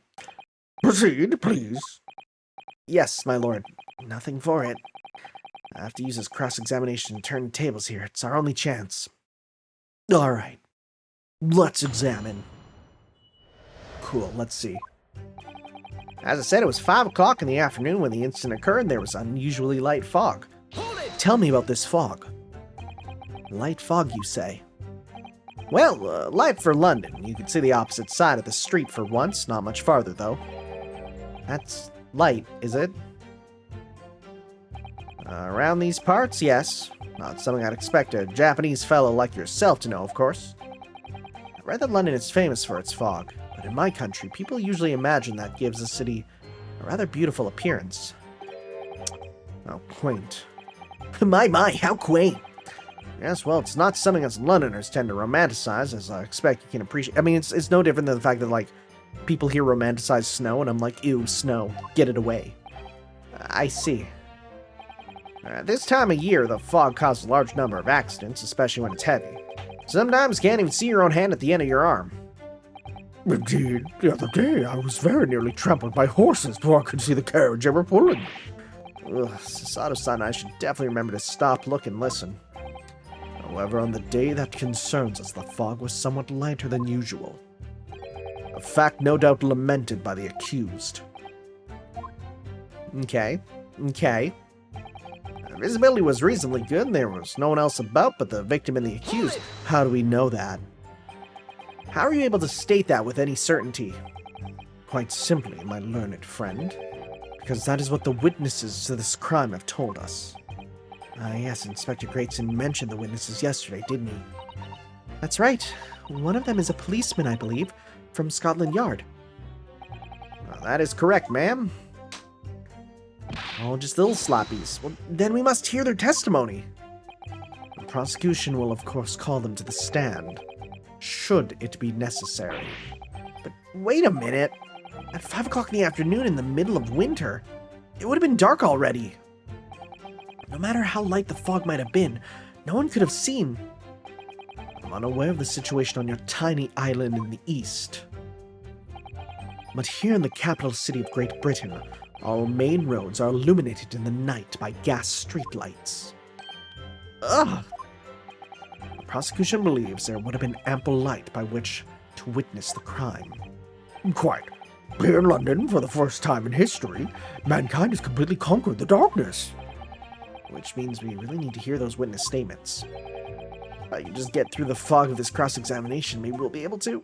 Proceed, please. Yes, my lord. Nothing for it. I have to use this cross-examination to turn the tables here. It's our only chance. All right. Let's examine. Cool, let's see. As I said, it was 5 o'clock in the afternoon when the incident occurred. There was unusually light fog. Tell me about this fog. Light fog, you say? Well, light for London. You can see the opposite side of the street for once. Not much farther, though. That's light, is it? Around these parts, yes. Not something I'd expect a Japanese fellow like yourself to know, of course. I read that London is famous for its fog, but But in my country, people usually imagine that gives the city a rather beautiful appearance. How quaint. My, how quaint! Yes, well, it's not something us Londoners tend to romanticize, as I expect you can appreciate. I mean, it's no different than the fact that, like, people here romanticize snow, and I'm like, ew, snow, get it away. I see. This time of year, the fog causes a large number of accidents, especially when it's heavy. Sometimes you can't even see your own hand at the end of your arm. Indeed, the other day I was very nearly trampled by horses before I could see the carriage they were pulling. Ugh, Sasato-san, I should definitely remember to stop, look, and listen. However, on the day that concerns us, the fog was somewhat lighter than usual. A fact no doubt lamented by the accused. Okay. Visibility was reasonably good, and there was no one else about but the victim and the accused. How do we know that? How are you able to state that with any certainty? Quite simply, my learned friend. Because that is what the witnesses to this crime have told us. Yes, Inspector Greatson mentioned the witnesses yesterday, didn't he? That's right. One of them is a policeman, I believe, from Scotland Yard. That is correct, ma'am. Oh, just little slappies. Well, then we must hear their testimony. The prosecution will, of course, call them to the stand, should it be necessary. But wait a minute. At 5 o'clock in the afternoon in the middle of winter, it would have been dark already. No matter how light the fog might have been, no one could have seen. I'm unaware of the situation on your tiny island in the east. But here in the capital city of Great Britain, all main roads are illuminated in the night by gas streetlights. Ugh! The prosecution believes there would have been ample light by which to witness the crime. Quite. Here in London, for the first time in history, mankind has completely conquered the darkness. Which means we really need to hear those witness statements. You just get through the fog of this cross-examination, maybe we'll be able to.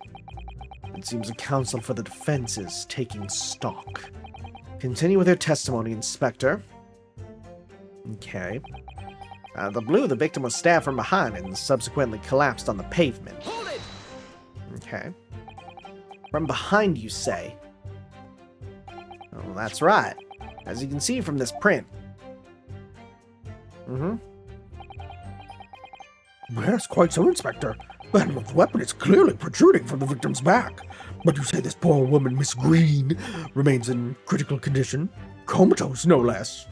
It seems the counsel for the defense is taking stock. Continue with your testimony, Inspector. Okay. The blue, the victim was stabbed from behind and subsequently collapsed on the pavement. Hold it! Okay. From behind, you say? Oh, that's right. As you can see from this print. Yes, quite so, Inspector. The handle of the weapon is clearly protruding from the victim's back. But you say this poor woman, Miss Green, remains in critical condition? Comatose, no less.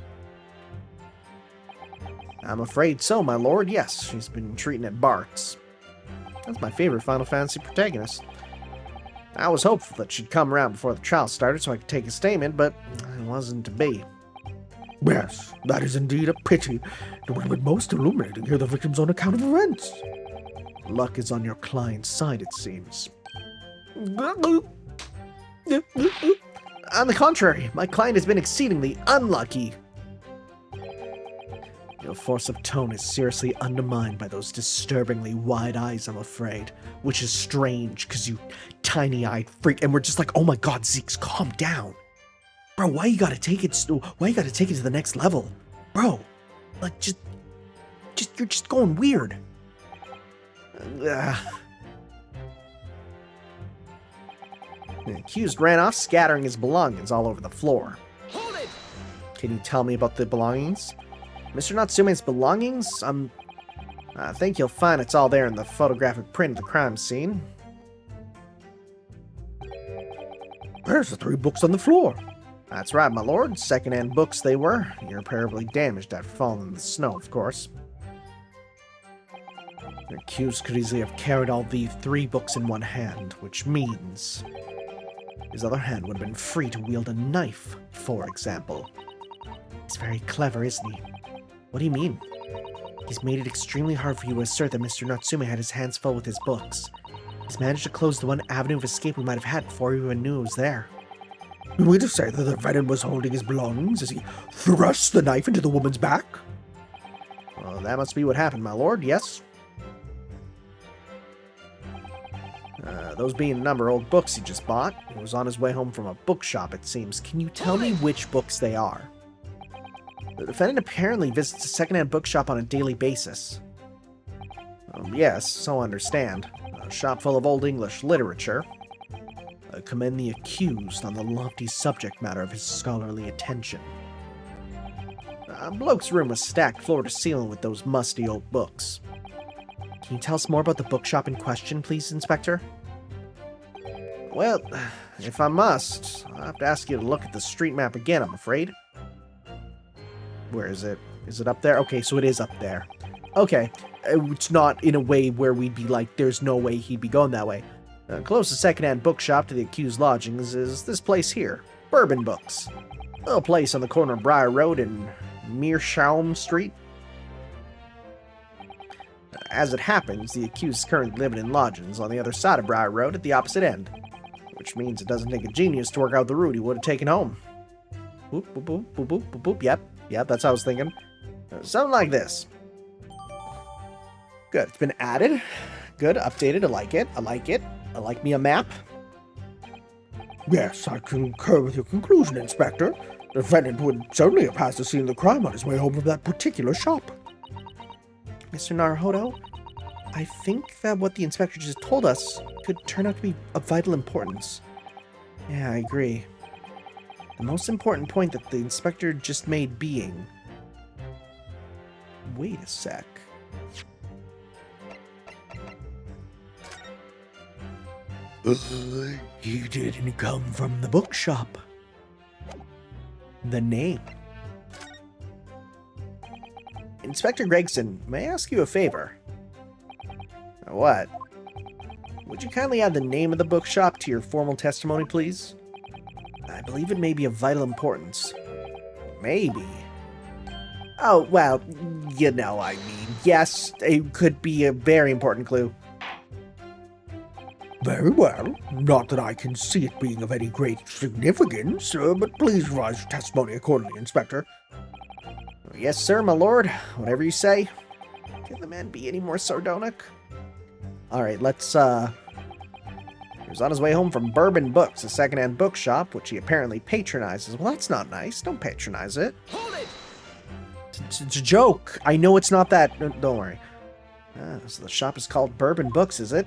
I'm afraid so, my lord. Yes, she's been treating at Bart's. That's my favorite Final Fantasy protagonist. I was hopeful that she'd come around before the trial started so I could take a statement, but it wasn't to be. Yes, that is indeed a pity. It would have been most illuminating to hear the victim's own account of events. Luck is on your client's side, it seems. On the contrary, my client has been exceedingly unlucky. Your force of tone is seriously undermined by those disturbingly wide eyes, I'm afraid. Which is strange, because you tiny-eyed freak, and we're just like, oh my god, Zeeks, calm down. Bro, why you gotta take it to the next level? Bro, like, you're just going weird. The accused ran off, scattering his belongings all over the floor. Hold it! Can you tell me about the belongings? Mr. Natsume's belongings? I think you'll find it's all there in the photographic print of the crime scene. There's the 3 books on the floor. That's right, my lord. Second-hand books they were. Irreparably damaged after falling in the snow, of course. The accused could easily have carried all the 3 books in one hand, which means his other hand would have been free to wield a knife, for example. He's very clever, isn't he? What do you mean? He's made it extremely hard for you to assert that Mr. Natsume had his hands full with his books. He's managed to close the one avenue of escape we might have had before we even knew it was there. You mean to say that the venom was holding his belongings as he thrust the knife into the woman's back? Well, that must be what happened, my lord, yes? Those being a number of old books he just bought. He was on his way home from a bookshop, it seems. Can you tell me which books they are? The defendant apparently visits a second-hand bookshop on a daily basis. Yes, so I understand. A shop full of old English literature. commend the accused on the lofty subject matter of his scholarly attention. Bloke's room was stacked floor to ceiling with those musty old books. Can you tell us more about the bookshop in question, please, Inspector? Well, if I must, I'll have to ask you to look at the street map again, I'm afraid. Where is it? Is it up there? Okay, so it is up there. Okay, it's not in a way where we'd be like, there's no way he'd be going that way. Closest secondhand bookshop to the accused lodgings is this place here, Bourbon Books. A little place on the corner of Briar Road and Meerschaum Street. As it happens, the accused is currently living in lodgings on the other side of Briar Road at the opposite end, which means it doesn't take a genius to work out the route he would have taken home. Boop, boop, boop, boop, boop, boop, boop. Yep, that's what I was thinking. Something like this. Good, it's been added. Good, updated, I like it. I like me a map. Yes, I concur with your conclusion, Inspector. The defendant would certainly have passed the scene of the crime on his way home from that particular shop. Mr. Naruhodo, I think that what the inspector just told us could turn out to be of vital importance. Yeah, I agree. The most important point that the inspector just made being... Wait a sec. He didn't come from the bookshop. The name. Inspector Gregson, may I ask you a favor? What? Would you kindly add the name of the bookshop to your formal testimony, please? I believe it may be of vital importance. Maybe. Oh, well, you know, I mean, yes, it could be a very important clue. Very well. Not that I can see it being of any great significance, but please revise your testimony accordingly, Inspector. Yes, sir, my lord. Whatever you say. Can the man be any more sardonic? Alright, let's, He was on his way home from Bourbon Books, a secondhand bookshop, which he apparently patronizes. Well, that's not nice. Don't patronize it. Hold it! It's a joke. I know it's not that. Don't worry. So the shop is called Bourbon Books, is it?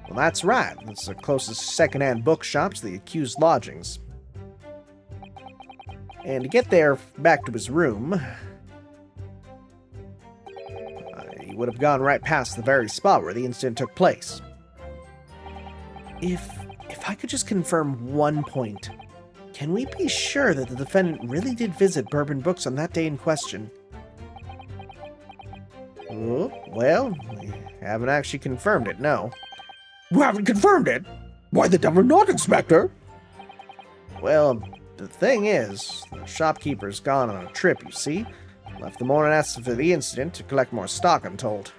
Well, that's right. It's the closest secondhand bookshop to the accused lodgings. And to get there, back to his room, he would have gone right past the very spot where the incident took place. If I could just confirm one point, can we be sure that the defendant really did visit Bourbon Books on that day in question? Oh, well, we haven't actually confirmed it, no. You haven't confirmed it? Why the devil not, Inspector? Well, the thing is, the shopkeeper's gone on a trip, you see. Left the morning after the incident to collect more stock, I'm told.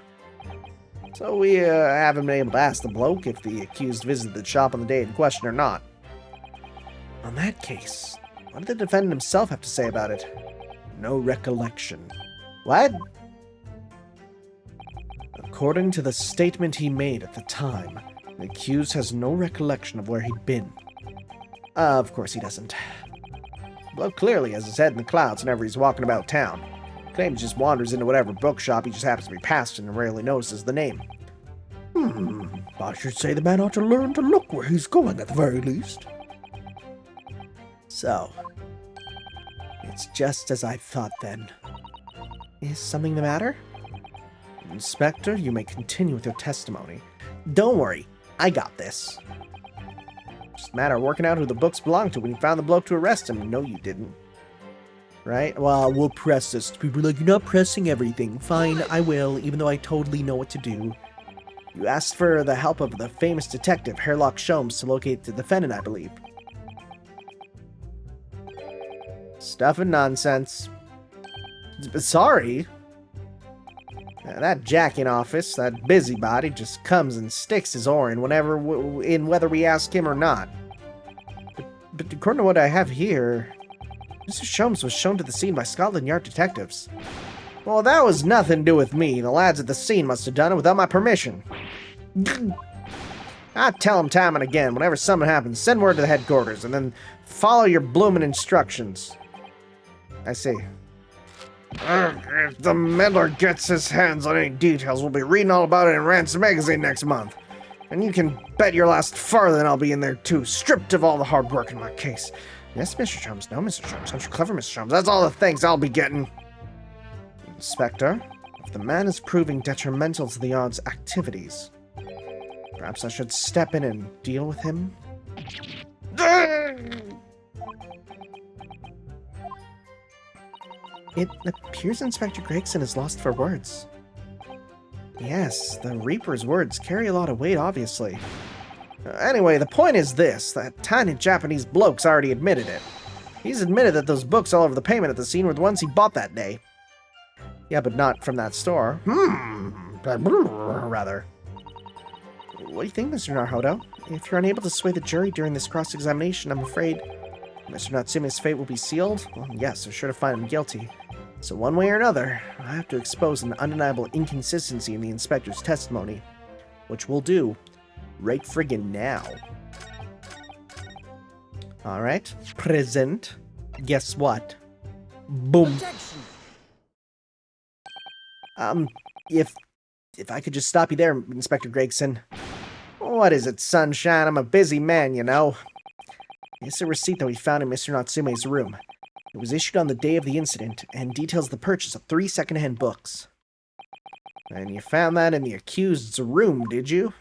So we haven't been able to ask the bloke if the accused visited the shop on the day in question or not. On that case, what did the defendant himself have to say about it? No recollection. What? According to the statement he made at the time, the accused has no recollection of where he'd been. Of course he doesn't. The bloke clearly has his head in the clouds whenever he's walking about town. Claims he just wanders into whatever bookshop he just happens to be passing and rarely notices the name. I should say the man ought to learn to look where he's going at the very least. So, it's just as I thought then. Is something the matter? Inspector, you may continue with your testimony. Don't worry, I got this. Just a matter of working out who the books belong to when you found the bloke to arrest him. No, you didn't. Right? Well, we'll press this. People are like, you're not pressing everything. Fine, I will, even though I totally know what to do. You asked for the help of the famous detective, Herlock Sholmes, to locate the defendant, I believe. Stuff and nonsense. Sorry. That Jack in office, that busybody, just comes and sticks his oar in whether we ask him or not. But according to what I have here, Mr. Sholmes was shown to the scene by Scotland Yard detectives. Well, that was nothing to do with me. The lads at the scene must have done it without my permission. I tell them time and again, whenever something happens, send word to the headquarters, and then follow your bloomin' instructions. I see. If the meddler gets his hands on any details, we'll be reading all about it in Ransom magazine next month. And you can bet your last farthing I'll be in there too, stripped of all the hard work in my case. Yes, Mr. Chums. No, Mr. Chums. Aren't you clever, Mr. Chums? That's all the thanks I'll be getting. Inspector, if the man is proving detrimental to the Odd's activities, perhaps I should step in and deal with him? It appears Inspector Gregson is lost for words. Yes, the Reaper's words carry a lot of weight, obviously. Anyway, the point is this. That tiny Japanese bloke's already admitted it. He's admitted that those books all over the pavement at the scene were the ones he bought that day. Yeah, but not from that store. Rather. What do you think, Mr. Naruhodo? If you're unable to sway the jury during this cross-examination, I'm afraid Mr. Natsume's fate will be sealed? Well, yes, they're sure to find him guilty. So one way or another, I have to expose an undeniable inconsistency in the inspector's testimony. Which we'll do right friggin' now. Alright, present. Guess what? Boom. If I could just stop you there, Inspector Gregson. What is it, sunshine? I'm a busy man, you know. It's a receipt that we found in Mr. Natsume's room. It was issued on the day of the incident, and details the purchase of 3 second-hand books. And you found that in the accused's room, did you?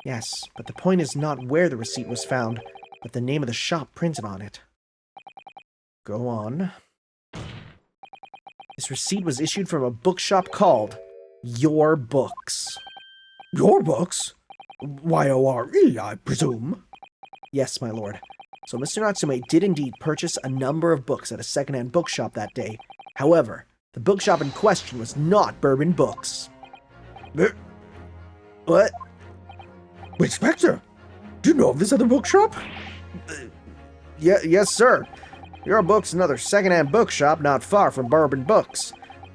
Yes, but the point is not where the receipt was found, but the name of the shop printed on it. Go on. This receipt was issued from a bookshop called Your Books. Your books? Y-O-R-E, I presume. Yes, my lord. So Mr. Natsume did indeed purchase a number of books at a second-hand bookshop that day. However, the bookshop in question was not Bourbon Books. What? Inspector, do you know of this other bookshop? Yes, sir. Your Books is another second-hand bookshop not far from Bourbon Books.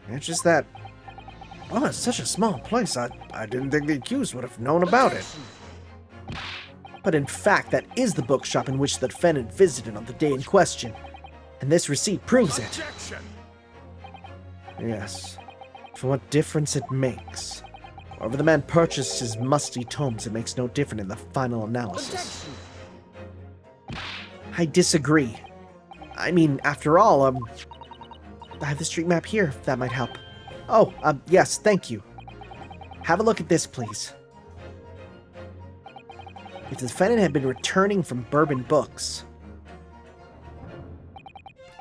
It's just that, well, it's such a small place, I didn't think the accused would have known about it. But in fact, that is the bookshop in which the defendant visited on the day in question. And this receipt proves it. Yes. For what difference it makes. However the man purchased his musty tomes, it makes no difference in the final analysis. I disagree. I mean, after all, I have the street map here, if that might help. Oh, yes, thank you. Have a look at this, please. If the defendant had been returning from Bourbon Books,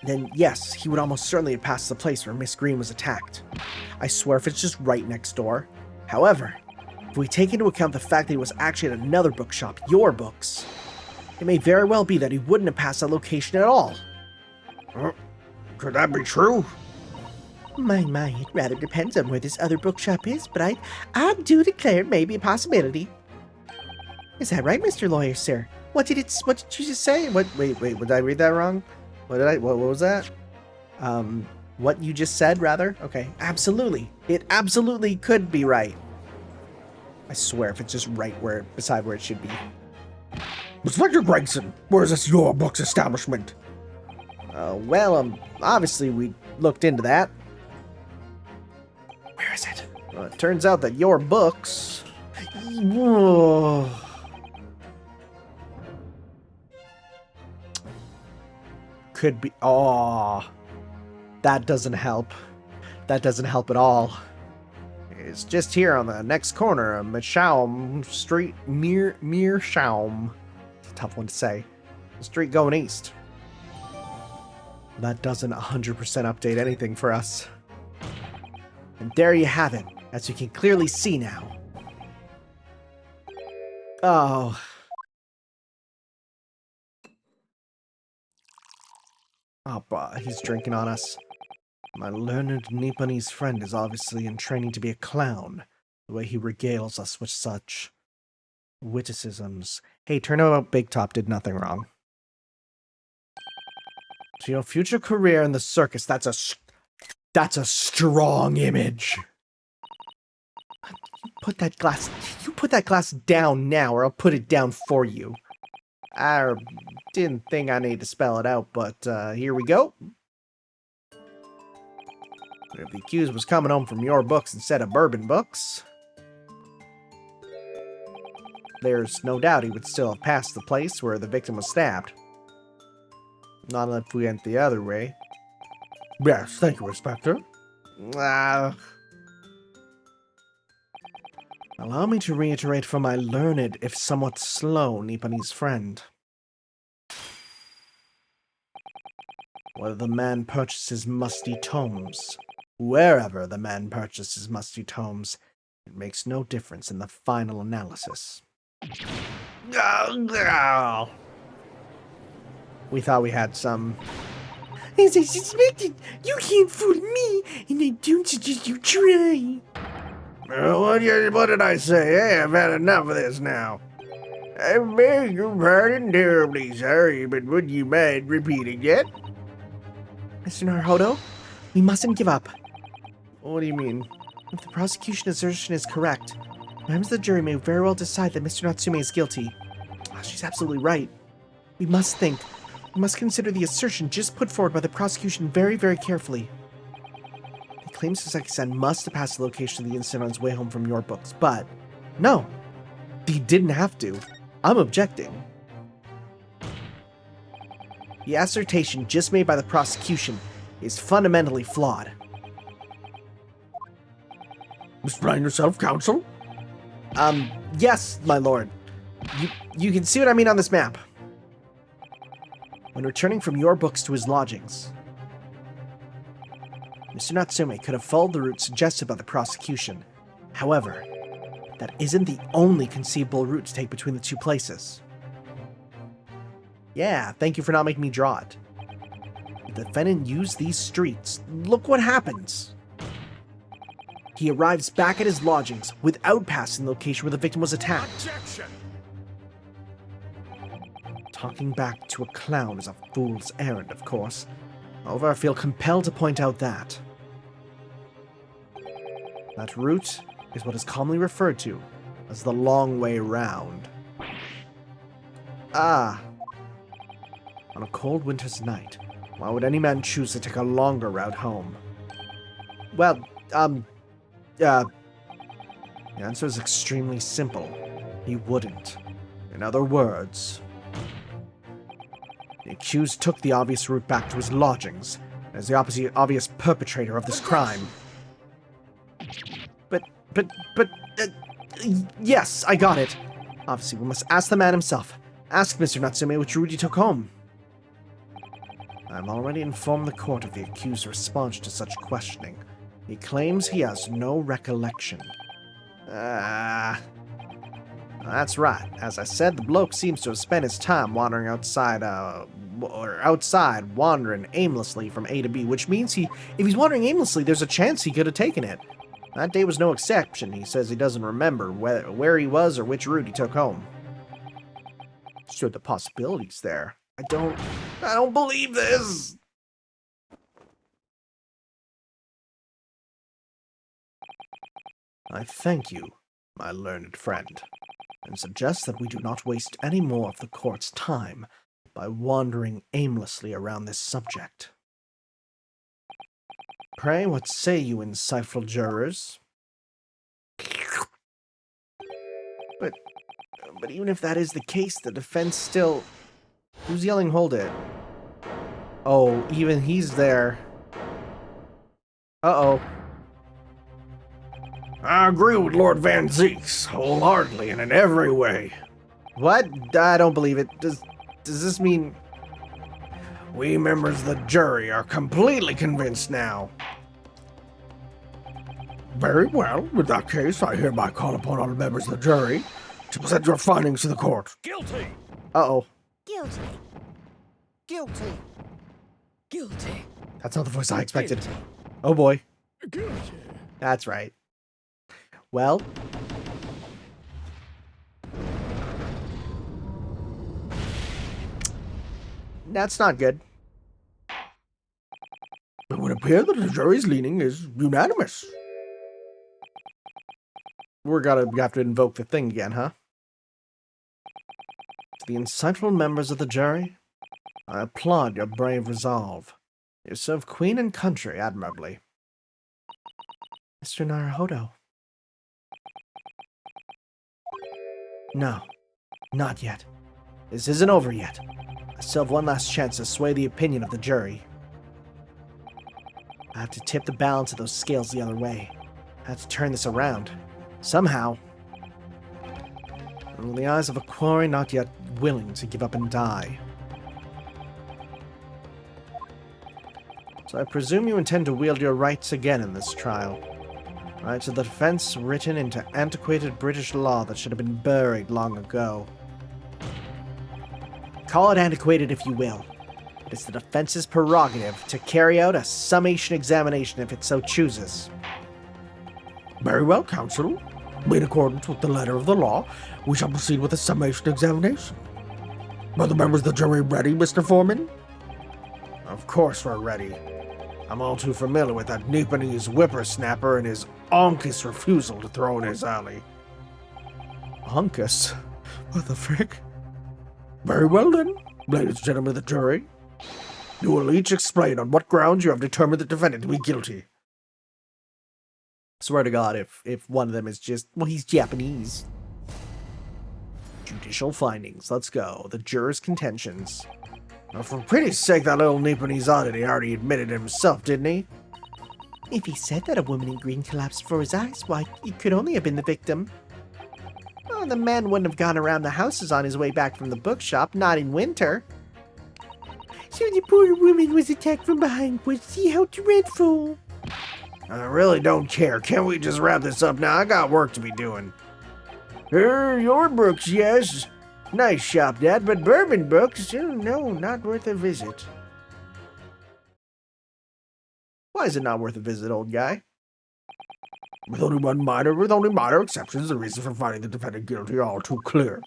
then yes, he would almost certainly have passed the place where Miss Green was attacked. I swear if it's just right next door. However, if we take into account the fact that he was actually at another bookshop, Your Books, it may very well be that he wouldn't have passed that location at all. Could that be true? My, it rather depends on where this other bookshop is, but I do declare it may be a possibility. Is that right, Mr. Lawyer, sir? What did you just say? Wait, did I read that wrong? What was that? What you just said, rather? Okay, absolutely. It absolutely could be right. I swear, if it's just right beside where it should be. Inspector Gregson, where is this Your Books establishment? Well, obviously we looked into that. Where is it? Well, it turns out that Your Books... could be... Oh, that doesn't help. That doesn't help at all. It's just here on the next corner of Mishaum Street, Meerschaum. It's a tough one to say. The street going east. That doesn't 100% update anything for us. And there you have it, as you can clearly see now. Oh. Oh, he's drinking on us. My learned Nipponese friend is obviously in training to be a clown, the way he regales us with such witticisms. Hey, turnabout Big Top did nothing wrong. To your future career in the circus, that's a strong image. You put that glass down now, or I'll put it down for you. I didn't think I need to spell it out, but here we go. If the accused was coming home from Your Books instead of Bourbon Books, there's no doubt he would still have passed the place where the victim was stabbed. Not if we went the other way. Yes, thank you, Inspector. Ah. Allow me to reiterate for my learned, if somewhat slow, Nipponi's friend. Whether the man purchases musty tomes, wherever the man purchases musty tomes, it makes no difference in the final analysis. We thought we had some... As I suspected, you can't fool me, and I don't suggest you try. What did I say? Hey, I've had enough of this now. I beg your pardon terribly, sir, but would you mind repeating it? Mr. Naruhodo, we mustn't give up. What do you mean? If the prosecution assertion is correct, members of the jury may very well decide that Mr. Natsume is guilty. She's absolutely right. We must consider the assertion just put forward by the prosecution very, very carefully. They claim Soseki-san must have passed the location of the incident on his way home from your books, but no, he didn't have to. I'm objecting. The assertion just made by the prosecution is fundamentally flawed. Explain yourself, counsel. Yes, my lord. You can see what I mean on this map. When returning from your books to his lodgings, Mr. Natsume could have followed the route suggested by the prosecution. However, that isn't the only conceivable route to take between the two places. Yeah, thank you for not making me draw it. If the defendant used these streets, look what happens. He arrives back at his lodgings without passing the location where the victim was attacked. Objection! Talking back to a clown is a fool's errand, of course. However, I feel compelled to point out that route is what is commonly referred to as the long way round. Ah. On a cold winter's night, why would any man choose to take a longer route home? Well, the answer is extremely simple. He wouldn't. In other words, the accused took the obvious route back to his lodgings as the obvious perpetrator of this crime. But, yes, I got it. Obviously, we must ask the man himself. Ask Mr. Natsume which route he took home. I've already informed the court of the accused's response to such questioning. He claims he has no recollection. That's right. As I said, the bloke seems to have spent his time wandering outside, wandering aimlessly from A to B, which means if he's wandering aimlessly, there's a chance he could have taken it. That day was no exception. He says he doesn't remember where he was or which route he took home. So the possibilities there. I don't believe this! I thank you, my learned friend, and suggest that we do not waste any more of the court's time by wandering aimlessly around this subject. Pray, what say you, insightful jurors? But even if that is the case, the defense still... Who's yelling, hold it? Oh, even he's there. Uh-oh. I agree with Lord Van Zeeks wholeheartedly and in every way. What? I don't believe it. Does this mean... We members of the jury are completely convinced now. Very well. In that case, I hereby call upon all members of the jury to present your findings to the court. Guilty! Uh-oh. Guilty. Guilty. Guilty. That's not the voice I expected. Oh boy. Guilty. That's right. Well... That's not good. It would appear that the jury's leaning is unanimous. We have to invoke the thing again, huh? To the insightful members of the jury, I applaud your brave resolve. You serve queen and country admirably. Mr. Naruhodo. No, not yet. This isn't over yet. I still have one last chance to sway the opinion of the jury. I have to tip the balance of those scales the other way. I have to turn this around. Somehow. In the eyes of a quarry not yet willing to give up and die. So I presume you intend to wield your rights again in this trial. Rights of the defense written into antiquated British law that should have been buried long ago. Call it antiquated if you will. It's the defense's prerogative to carry out a summation examination if it so chooses. Very well, counsel. In accordance with the letter of the law, we shall proceed with a summation examination. Are the members of the jury ready, Mr. Foreman? Of course we're ready. I'm all too familiar with that Nipponese whippersnapper and his onkus refusal to throw in his alley. Onkus? What the frick? Very well then, ladies and gentlemen of the jury. You will each explain on what grounds you have determined the defendant to be guilty. Swear to God, if one of them is just, well, he's Japanese. Judicial findings. Let's go. The jurors' contentions. Well, for pity's sake, that little Nipponese oddity already admitted it himself, didn't he? If he said that a woman in green collapsed before his eyes, why, it could only have been the victim. Well, the man wouldn't have gone around the houses on his way back from the bookshop, not in winter. So the poor woman was attacked from behind. Was see how dreadful. I really don't care. Can't we just wrap this up now? I got work to be doing. Your books, yes. Nice shop, Dad, but bourbon books? No, not worth a visit. Why is it not worth a visit, old guy? With only minor exceptions, the reason for finding the defendant guilty are all too clear.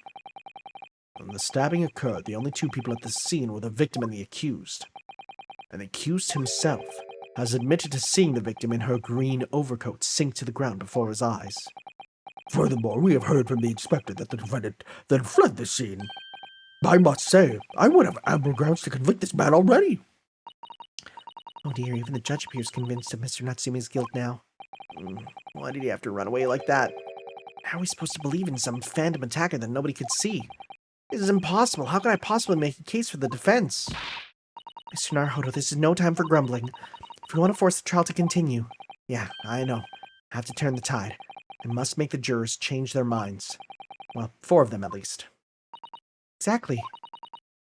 When the stabbing occurred, the only two people at the scene were the victim and the accused. And the accused himself has admitted to seeing the victim in her green overcoat sink to the ground before his eyes. Furthermore, we have heard from the inspector that the defendant then fled the scene. I must say, I would have ample grounds to convict this man already. Oh dear, even the judge appears convinced of Mr. Natsume's guilt now. Why did he have to run away like that? How are we supposed to believe in some phantom attacker that nobody could see? This is impossible. How can I possibly make a case for the defense? Mr. Naruhodo, this is no time for grumbling. If we want to force the trial to continue... Yeah, I know. I have to turn the tide. I must make the jurors change their minds. Well, 4 of them at least. Exactly.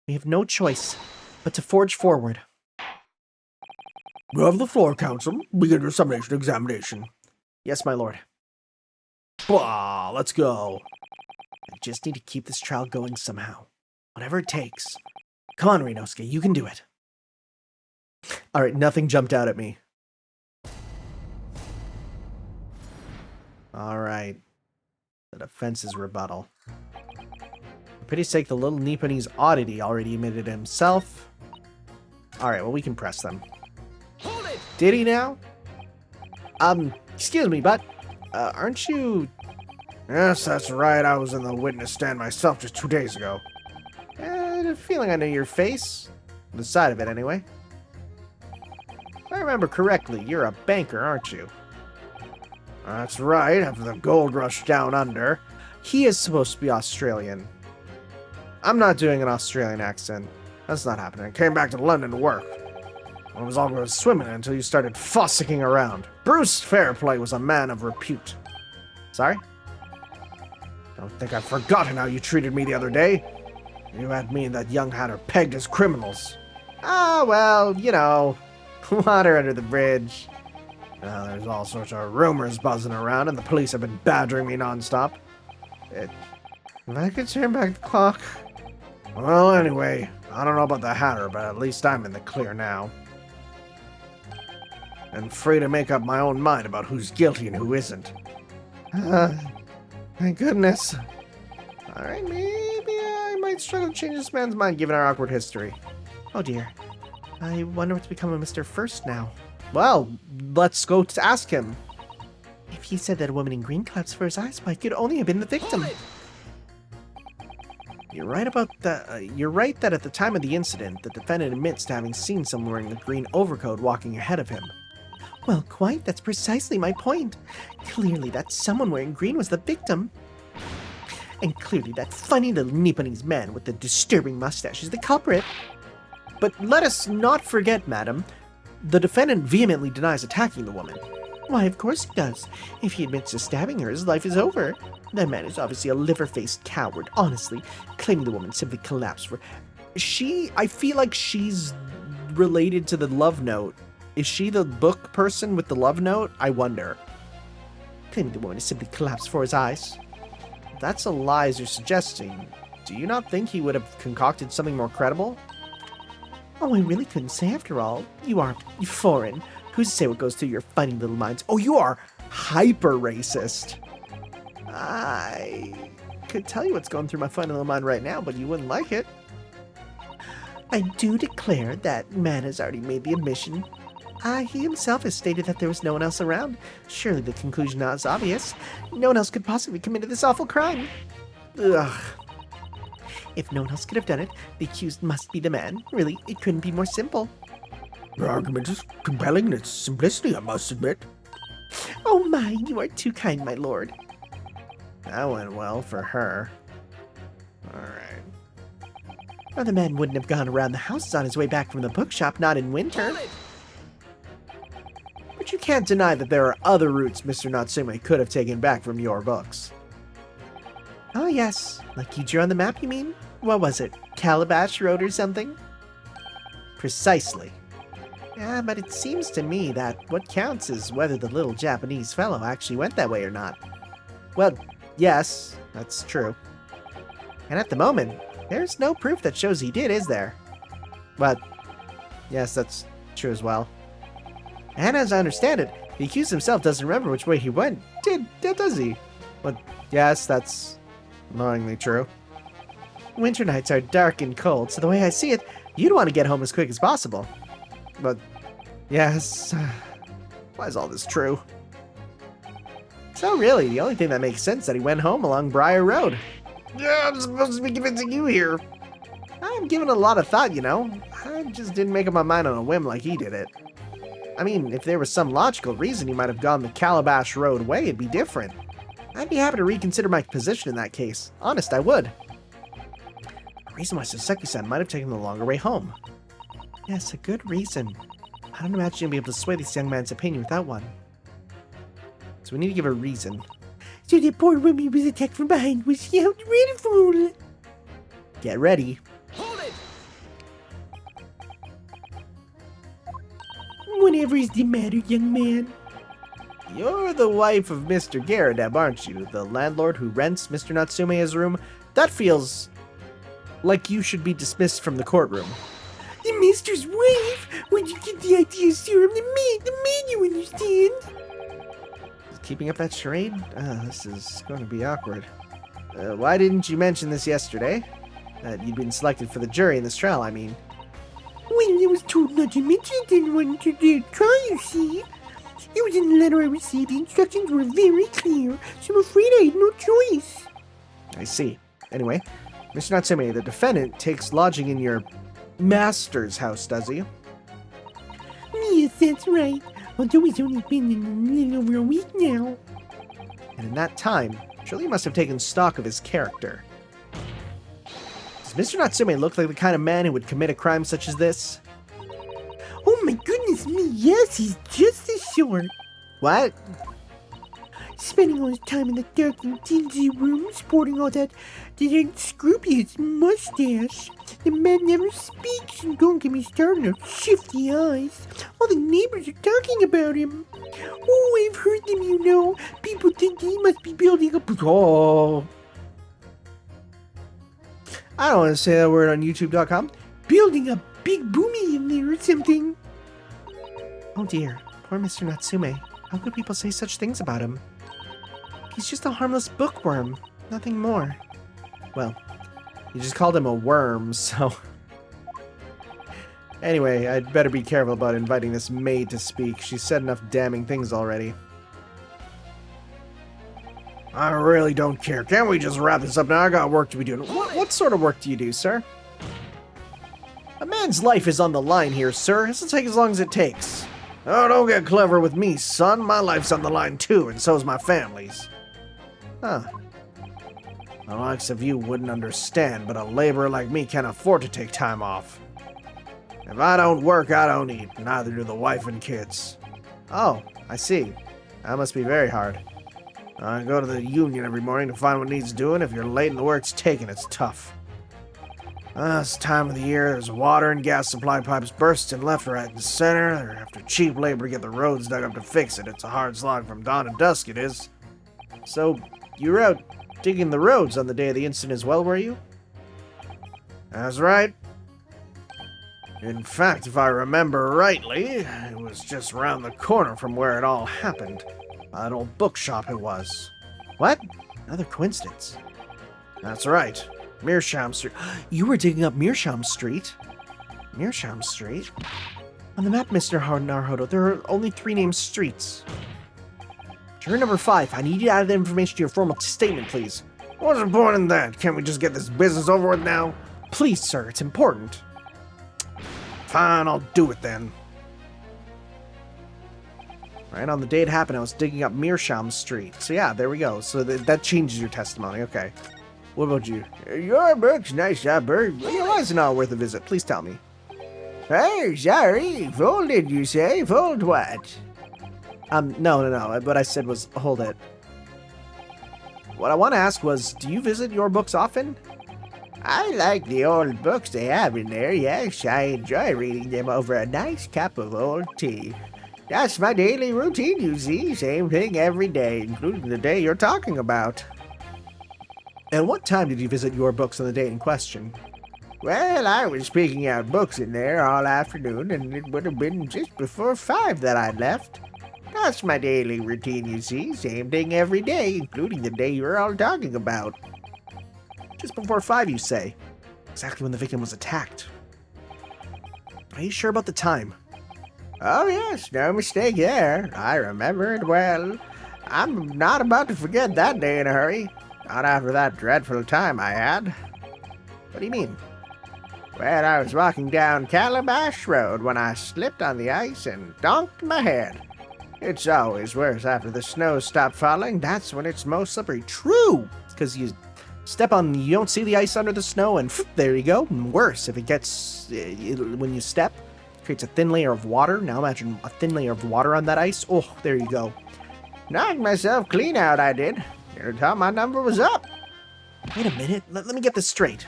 We have no choice but to forge forward. You have the floor, counsel. Begin your summation examination. Yes, my lord. Blah, let's go. I just need to keep this trial going somehow. Whatever it takes. Come on, Rinosuke, you can do it. Alright, nothing jumped out at me. Alright. The defense's rebuttal. For pity's sake, the little Nipponese oddity already admitted himself. Alright, well, we can press them. Hold it! Did he now? Excuse me, but, aren't you... Yes, that's right. I was in the witness stand myself just 2 days ago. I had a feeling I knew your face. The side of it, anyway. If I remember correctly, you're a banker, aren't you? That's right, after the gold rush down under. He is supposed to be Australian. I'm not doing an Australian accent. That's not happening. I came back to London to work. I was all going swimming until you started fossicking around. Bruce Fairplay was a man of repute. Sorry? Don't think I've forgotten how you treated me the other day. You had me and that young hatter pegged as criminals. Ah, well, you know, water under the bridge. There's all sorts of rumors buzzing around, and the police have been badgering me nonstop. If I could turn back the clock. Well, anyway, I don't know about the hatter, but at least I'm in the clear now. And free to make up my own mind about who's guilty and who isn't. Thank goodness. Alright, maybe I might struggle to change this man's mind given our awkward history. Oh dear. I wonder what's become of Mr. First now. Well, let's go to ask him. If he said that a woman in green collapsed for his eyes, why, it could only have been the victim. You're right about that. You're right that at the time of the incident, the defendant admits to having seen someone wearing a green overcoat walking ahead of him. Well, quite. That's precisely my point. Clearly, that someone wearing green was the victim. And clearly that funny little Nipponese man with the disturbing mustache is the culprit. But let us not forget, madam, the defendant vehemently denies attacking the woman. Why, of course he does. If he admits to stabbing her, his life is over. That man is obviously a liver-faced coward, honestly, claiming the woman simply collapsed for... I feel like she's related to the love note. Is she the book person with the love note? I wonder. Claiming the woman is simply collapsed for his eyes. If that's a lie as you're suggesting, do you not think he would have concocted something more credible? Oh, I really couldn't say after all. You are foreign. Who's to say what goes through your funny little minds? Oh, you are hyper-racist. I could tell you what's going through my funny little mind right now, but you wouldn't like it. I do declare that man has already made the admission. He himself has stated that there was no one else around. Surely the conclusion is obvious. No one else could possibly committed this awful crime. Ugh. If no one else could have done it, the accused must be the man. Really, it couldn't be more simple. Your argument is compelling in its simplicity, I must admit. Oh my, you are too kind, my lord. That went well for her. Alright. Or the man wouldn't have gone around the houses on his way back from the bookshop, not in winter. But you can't deny that there are other routes Mr. Natsume could have taken back from your books. Oh yes, like you drew on the map, you mean? What was it, Calabash Road or something? Precisely. Yeah, but it seems to me that what counts is whether the little Japanese fellow actually went that way or not. Well, yes, that's true. And at the moment, there's no proof that shows he did, is there? But, yes, that's true as well. And as I understand it, the accused himself doesn't remember which way he went, does he? But, yes, that's annoyingly true. Winter nights are dark and cold, so the way I see it, you'd want to get home as quick as possible. But, yes, why is all this true? So really, the only thing that makes sense is that he went home along Briar Road. Yeah, I'm supposed to be convincing you here. I'm giving it a lot of thought, you know. I just didn't make up my mind on a whim like he did it. I mean, if there was some logical reason he might have gone the Calabash Road way, it'd be different. I'd be happy to reconsider my position in that case. Honest, I would. A reason why Soseki-san might have taken the longer way home. Yes, a good reason. I don't imagine you'll be able to sway this young man's opinion without one. So we need to give a reason. So the poor woman was attacked from behind. Was she out fool? Get ready. Hold it! Whatever is the matter, young man? You're the wife of Mr. Garadeb, aren't you? The landlord who rents Mr. Natsume his room? That feels like you should be dismissed from the courtroom. The master's wife? Where'd you get the idea, sir? I'm the maid, you understand? Keeping up that charade? This is going to be awkward. Why didn't you mention this yesterday? That you'd been selected for the jury in this trial, I mean. Well, I was told not to mention it in one to the trial, you see. It was in the letter I received. The instructions were very clear, so I'm afraid I had no choice. I see. Anyway, Mr. Natsume, the defendant, takes lodging in your master's house, does he? Yes, that's right. Although he's only been in a little over a week now. And in that time, surely you must have taken stock of his character. Does Mr. Natsume look like the kind of man who would commit a crime such as this? Oh my goodness me, yes, he's just the sort. What? Spending all his time in the dark and dingy room, sporting all that unscrupulous mustache. The man never speaks, and don't get me started on shifty eyes. All the neighbors are talking about him. Oh, I've heard them, you know. People think he must be building a... Oh. I don't want to say that word on YouTube.com. Building a big boomy in there or something. Oh dear, poor Mr. Natsume. How could people say such things about him? He's just a harmless bookworm, nothing more. Well, you just called him a worm, so... Anyway, I'd better be careful about inviting this maid to speak. She's said enough damning things already. I really don't care. Can't we just wrap this up now? I got work to be doing. What sort of work do you do, sir? A man's life is on the line here, sir. This'll take as long as it takes. Oh, don't get clever with me, son. My life's on the line too, and so's my family's. Huh. The likes of you wouldn't understand, but a laborer like me can't afford to take time off. If I don't work, I don't eat. Neither do the wife and kids. Oh, I see. That must be very hard. I go to the union every morning to find what needs doing. If you're late and the work's taken, it's tough. This time of the year, there's water and gas supply pipes bursting left, right, and center. They're after cheap labor to get the roads dug up to fix it. It's a hard slog from dawn to dusk, it is. So, you were out digging the roads on the day of the incident as well, were you? That's right. In fact, if I remember rightly, it was just around the corner from where it all happened. That old bookshop it was. What? Another coincidence. That's right. Meerschaum Street. You were digging up Meerschaum Street? Meerschaum Street? On the map, Mr. Naruhodo, there are only 3 named streets. Juror number 5, I need you to add that information to your formal statement, please. What's the point in that? Can't we just get this business over with now? Please, sir, it's important. Fine, I'll do it then. Right, on the day it happened, I was digging up Meerschaum Street. So yeah, there we go. So that changes your testimony, okay. What about you? Your book's nice, Bert. Why is it not worth a visit? Please tell me. Hey, sorry. Folded, you say? Fold what? No. What I said was, hold it. What I want to ask was, do you visit your books often? I like the old books they have in there, yes. I enjoy reading them over a nice cup of old tea. That's my daily routine, you see. Same thing every day, including the day you're talking about. And what time did you visit your books on the day in question? Well, I was picking out books in there all afternoon, and it would have been just before 5 that I left. That's my daily routine, you see. Same thing every day, including the day you're all talking about. Just before 5, you say? Exactly when the victim was attacked. Are you sure about the time? Oh yes, no mistake there. I remember it well. I'm not about to forget that day in a hurry. Not after that dreadful time I had. What do you mean? Well, I was walking down Calabash Road when I slipped on the ice and donked my head. It's always worse after the snow stopped falling. That's when it's most slippery. True! Because you step on, you don't see the ice under the snow, and there you go. And worse, if it gets, when you step, it creates a thin layer of water. Now imagine a thin layer of water on that ice. Oh, there you go. Knocked myself clean out, I did. You'd thought my number was up. Wait a minute, let me get this straight.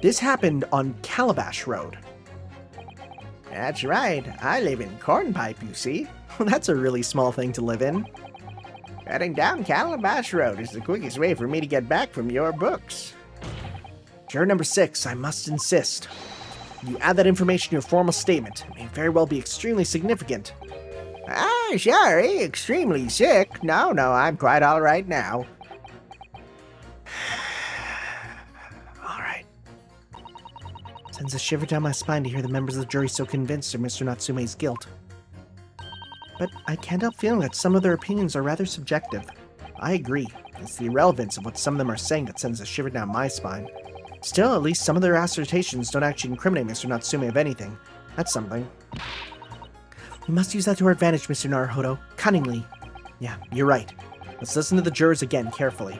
This happened on Calabash Road. That's right, I live in Cornpipe, you see. That's a really small thing to live in. Heading down Calabash Road is the quickest way for me to get back from your books. Juror number 6, I must insist. You add that information to your formal statement. It may very well be extremely significant. Ah, sorry, extremely sick. No, I'm quite all right now. All right. Sends a shiver down my spine to hear the members of the jury so convinced of Mr. Natsume's guilt. But I can't help feeling that some of their opinions are rather subjective. I agree. It's the irrelevance of what some of them are saying that sends a shiver down my spine. Still, at least some of their assertions don't actually incriminate Mr. Natsume of anything. That's something. We must use that to our advantage, Mr. Naruhodo. Cunningly. Yeah, you're right. Let's listen to the jurors again carefully.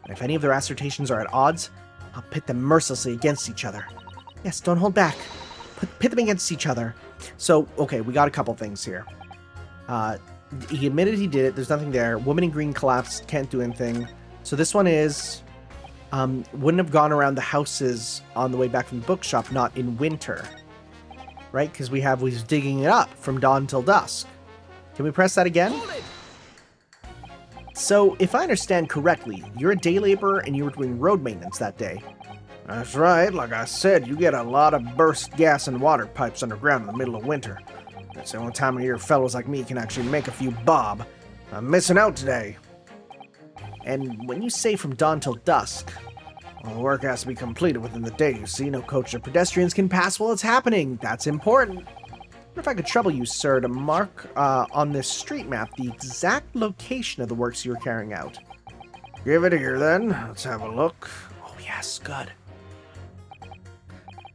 And if any of their assertions are at odds, I'll pit them mercilessly against each other. Yes, don't hold back. Pit them against each other. So, okay, we got a couple things here. He admitted he did it. There's nothing there. Woman in green collapsed. Can't do anything. So this one is... wouldn't have gone around the houses on the way back from the bookshop, not in winter. Right? Because we was digging it up from dawn till dusk. Can we press that again? So, if I understand correctly, you're a day laborer and you were doing road maintenance that day. That's right. Like I said, you get a lot of burst gas and water pipes underground in the middle of winter. That's the only time of year fellows like me can actually make a few bob. I'm missing out today. And when you say from dawn till dusk, well, the work has to be completed within the day, you see. No coach or pedestrians can pass while it's happening. That's important. I wonder if I could trouble you, sir, to mark on this street map the exact location of the works you're carrying out. Give it here, then. Let's have a look. Oh, yes, good.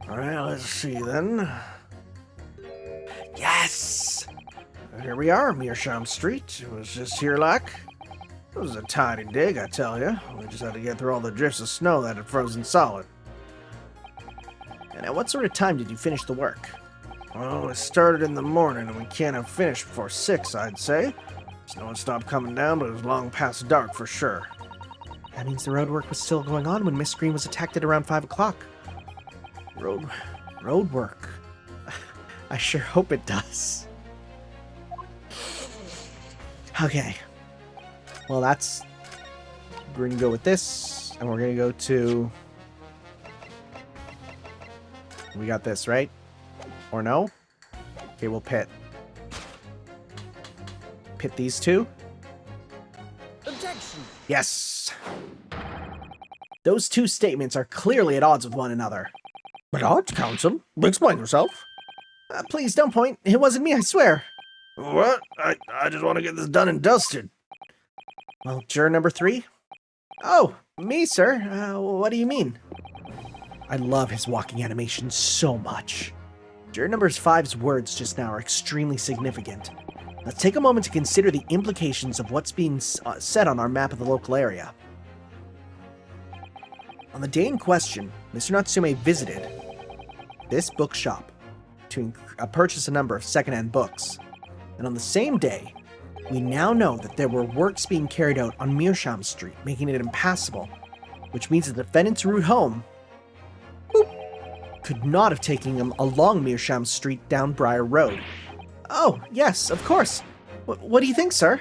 All right, let's see, then. Yes! Here we are, Meerschaum Street. It was just here, like. It was a tidy dig, I tell you. We just had to get through all the drifts of snow that had frozen solid. And at what sort of time did you finish the work? Well, it started in the morning, and we can't have finished before 6, I'd say. Snow had stopped coming down, but it was long past dark for sure. That means the road work was still going on when Miss Green was attacked at around 5 o'clock. Road work. I sure hope it does. Okay. Well, we're gonna go with this, and we're gonna go to... We got this, right? Or no? Okay, we'll pit these two. Objection! Yes! Those two statements are clearly at odds with one another. But odds, counsel. Explain yourself. Please don't point. It wasn't me, I swear. What? I just want to get this done and dusted. Well, juror number 3? Oh, me, sir. What do you mean? I love his walking animation so much. Juror number 5's words just now are extremely significant. Let's take a moment to consider the implications of what's being said on our map of the local area. On the day in question, Mr. Natsume visited this bookshop to purchase a number of secondhand books. And on the same day, we now know that there were works being carried out on Meerschaum Street, making it impassable, which means the defendant's route home could not have taken him along Meerschaum Street down Briar Road. Oh, yes, of course. What do you think, sir?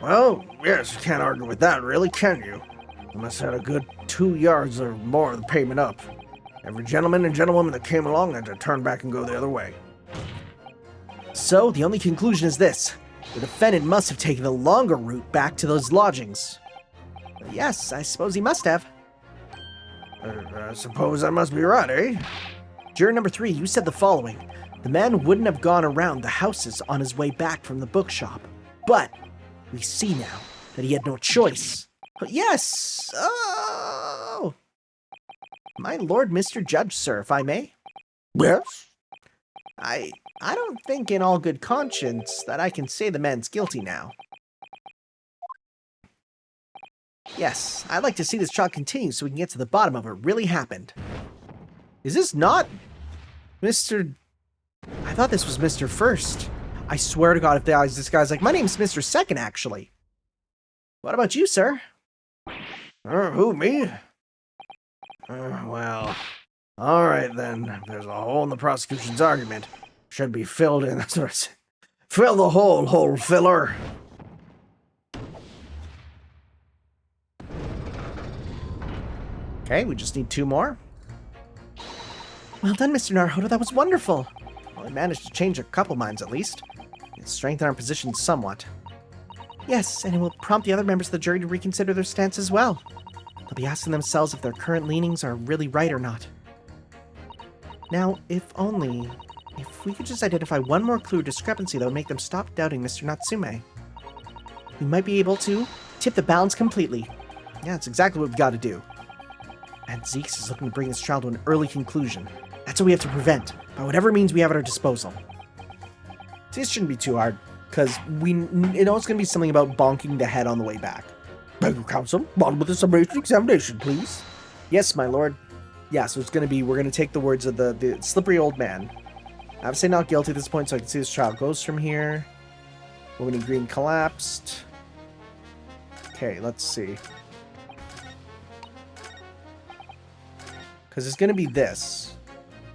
Well, yes, you can't argue with that, really, can you? You must have had a good 2 yards or more of the pavement up. Every gentleman and gentlewoman that came along had to turn back and go the other way. So, the only conclusion is this. The defendant must have taken the longer route back to those lodgings. Yes, I suppose he must have. I suppose I must be right, eh? Juror number 3, you said the following. The man wouldn't have gone around the houses on his way back from the bookshop. But we see now that he had no choice. Yes! Oh! My lord Mr. Judge, sir, if I may? Yes? I don't think in all good conscience that I can say the man's guilty now. Yes, I'd like to see this trial continue so we can get to the bottom of what really happened. Is this not Mr... I thought this was Mr. First. I swear to God, if this guy's like, my name's Mr. Second, actually. What about you, sir? Who, me? Well, alright then. There's a hole in the prosecution's argument. Should be filled in. That's what I said. Fill the hole filler. Okay, we just need 2 more. Well done, Mr. Naruhodo. That was wonderful. Well, we managed to change a couple minds, at least. It strengthened our position somewhat. Yes, and it will prompt the other members of the jury to reconsider their stance as well. They'll be asking themselves if their current leanings are really right or not. Now, if we could just identify one more clue or discrepancy that would make them stop doubting Mr. Natsume, we might be able to tip the balance completely. Yeah, that's exactly what we've got to do. And Zeeks is looking to bring this trial to an early conclusion. That's what we have to prevent, by whatever means we have at our disposal. See, this shouldn't be too hard, because we know it's going to be something about bonking the head on the way back. Beg your counsel, on with the summation examination, please. Yes, my lord. Yeah, so it's going to be, we're going to take the words of the slippery old man. I have to say not guilty at this point, so I can see this trial goes from here. Woman in green collapsed. Okay, let's see. Because it's going to be this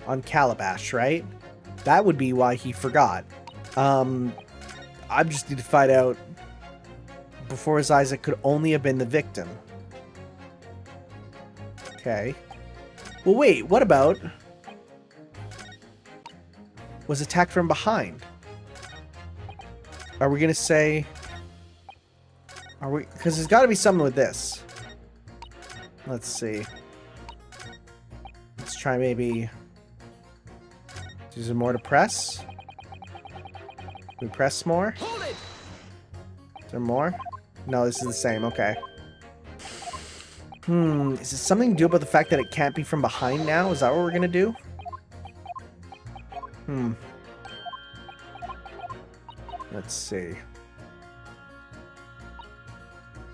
on Calabash, right? That would be why he forgot. I just need to find out before his eyes it could only have been the victim. Okay. Well, wait, what about was attacked from behind? Are we going to say... Because there's got to be something with this. Let's see. Let's try maybe... Is there more to press? We press more? Hold it! Is there more? No, this is the same. Okay. Is it something to do about the fact that it can't be from behind now? Is that what we're going to do? Let's see.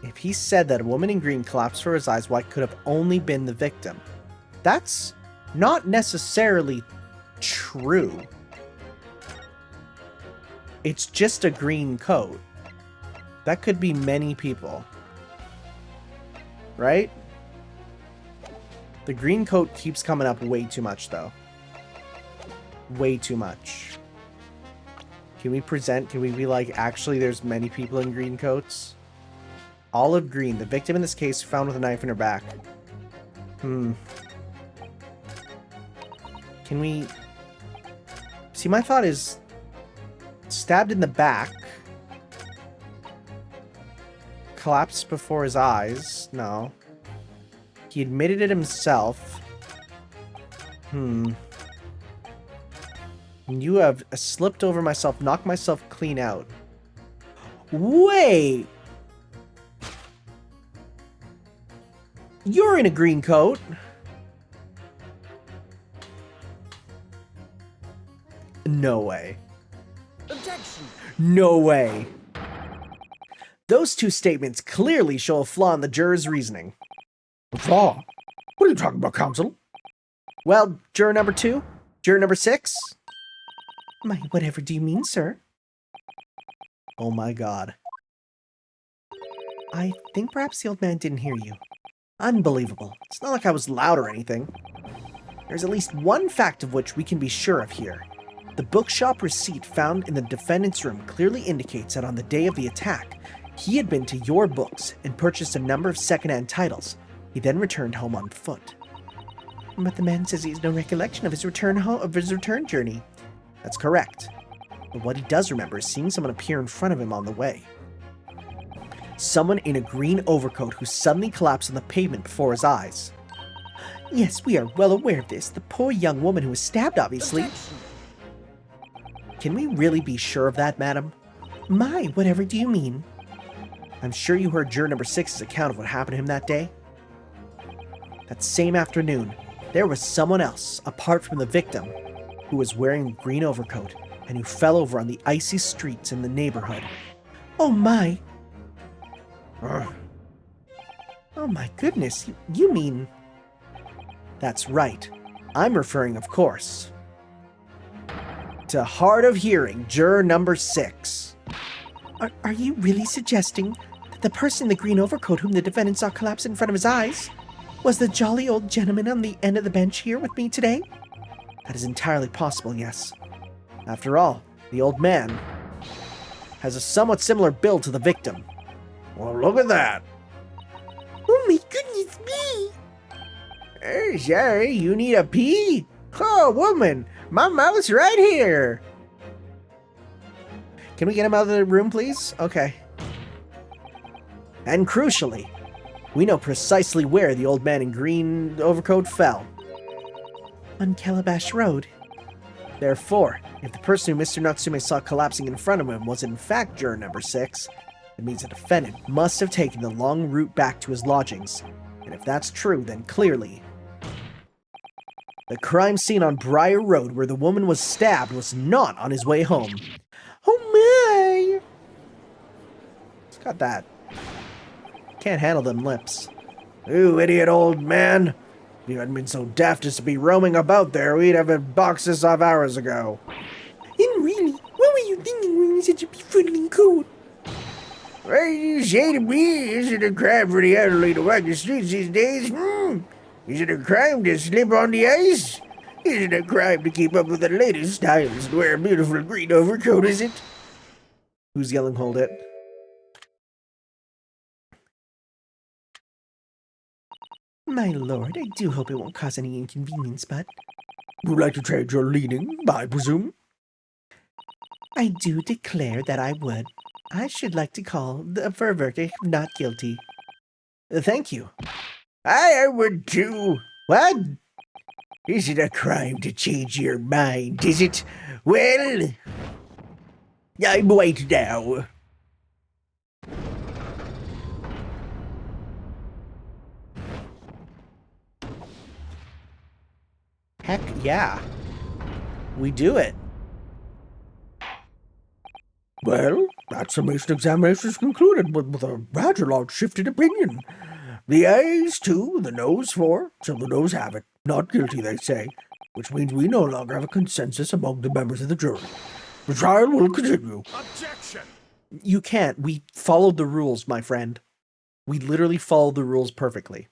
If he said that a woman in green collapsed for his eyes, what could have only been the victim? That's not necessarily true. It's just a green coat. That could be many people. Right? The green coat keeps coming up way too much, though. Way too much. Can we be like, actually, there's many people in green coats? Olive green. The victim in this case found with a knife in her back. Can we... See, my thought is... Stabbed in the back. Collapsed before his eyes. No. He admitted it himself. You have slipped over myself, knocked myself clean out. Wait! You're in a green coat. No way. Objection! No way. Those two statements clearly show a flaw in the juror's reasoning. A flaw? What are you talking about, counsel? Well, juror number 2? Juror number 6? My, whatever do you mean, sir? Oh my god. I think perhaps the old man didn't hear you. Unbelievable. It's not like I was loud or anything. There's at least one fact of which we can be sure of here. The bookshop receipt found in the defendant's room clearly indicates that on the day of the attack, he had been to your books and purchased a number of second-hand titles. He then returned home on foot. But the man says he has no recollection of his return journey. That's correct. But what he does remember is seeing someone appear in front of him on the way. Someone in a green overcoat who suddenly collapsed on the pavement before his eyes. Yes, we are well aware of this. The poor young woman who was stabbed, obviously. Can we really be sure of that, madam? My, whatever do you mean? I'm sure you heard juror number 6's account of what happened to him that day. That same afternoon, there was someone else, apart from the victim, who was wearing a green overcoat and who fell over on the icy streets in the neighborhood. Oh my! Oh my goodness, you mean... That's right. I'm referring, of course, to hard of hearing, juror number 6. Are you really suggesting that the person in the green overcoat whom the defendant saw collapse in front of his eyes was the jolly old gentleman on the end of the bench here with me today? That is entirely possible, yes. After all, the old man has a somewhat similar build to the victim. Well, look at that. Oh my goodness me! Hey, sorry, you need a pee? Oh, woman, my mouth's right here. Can we get him out of the room, please? Okay. And crucially, we know precisely where the old man in green overcoat fell. On Calabash Road. Therefore, if the person who Mr. Natsume saw collapsing in front of him was in fact juror number 6, it means the defendant must have taken the long route back to his lodgings. And if that's true, then clearly, the crime scene on Briar Road where the woman was stabbed was not on his way home. Oh my! It's got that. Can't handle them lips. You idiot old man. If you hadn't been so daft as to be roaming about there, we'd have boxed this off hours ago. And really, what were you thinking wearing such a befuddling coat? What you say to me? Is it a crime for the elderly to walk the streets these days? Is it a crime to slip on the ice? Is it a crime to keep up with the latest styles and wear a beautiful green overcoat, is it? Who's yelling, hold it? My lord, I do hope it won't cause any inconvenience, but... Would like to trade your leaning, I presume? I do declare that I would. I should like to call for a verdict not guilty. Thank you. I would too. What? Is it a crime to change your mind, is it? Well, I'm white now. Heck yeah. We do it. Well, That summation examination is concluded with a rather large shift in opinion. The ayes 2, the noes 4, so the noes have it. Not guilty, they say, which means we no longer have a consensus among the members of the jury. The trial will continue. Objection! You can't. We followed the rules, my friend. We literally followed the rules perfectly.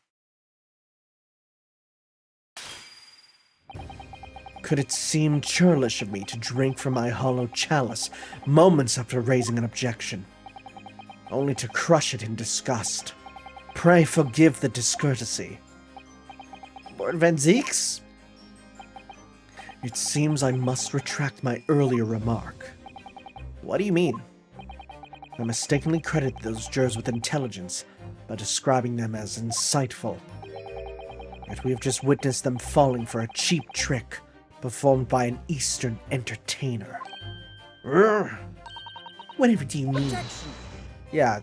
Could it seem churlish of me to drink from my hollow chalice moments after raising an objection, only to crush it in disgust? Pray forgive the discourtesy. Lord Van Zeeks? It seems I must retract my earlier remark. What do you mean? I mistakenly credited those jurors with intelligence by describing them as insightful. Yet we have just witnessed them falling for a cheap trick performed by an Eastern entertainer. Whatever do you mean? Yeah,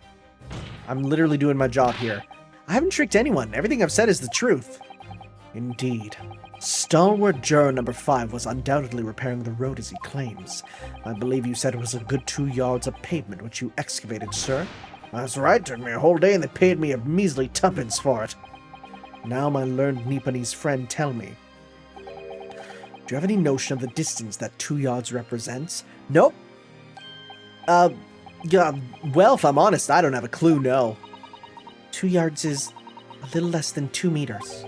I'm literally doing my job here. I haven't tricked anyone. Everything I've said is the truth. Indeed. Stalwart juror number 5 was undoubtedly repairing the road as he claims. I believe you said it was a good 2 yards of pavement which you excavated, sir. That's right. Took me a whole day and they paid me a measly tuppence for it. Now my learned Nipponese friend, tell me. Do you have any notion of the distance that 2 yards represents? Nope. Yeah, well, if I'm honest, I don't have a clue, no. 2 yards is a little less than 2 meters.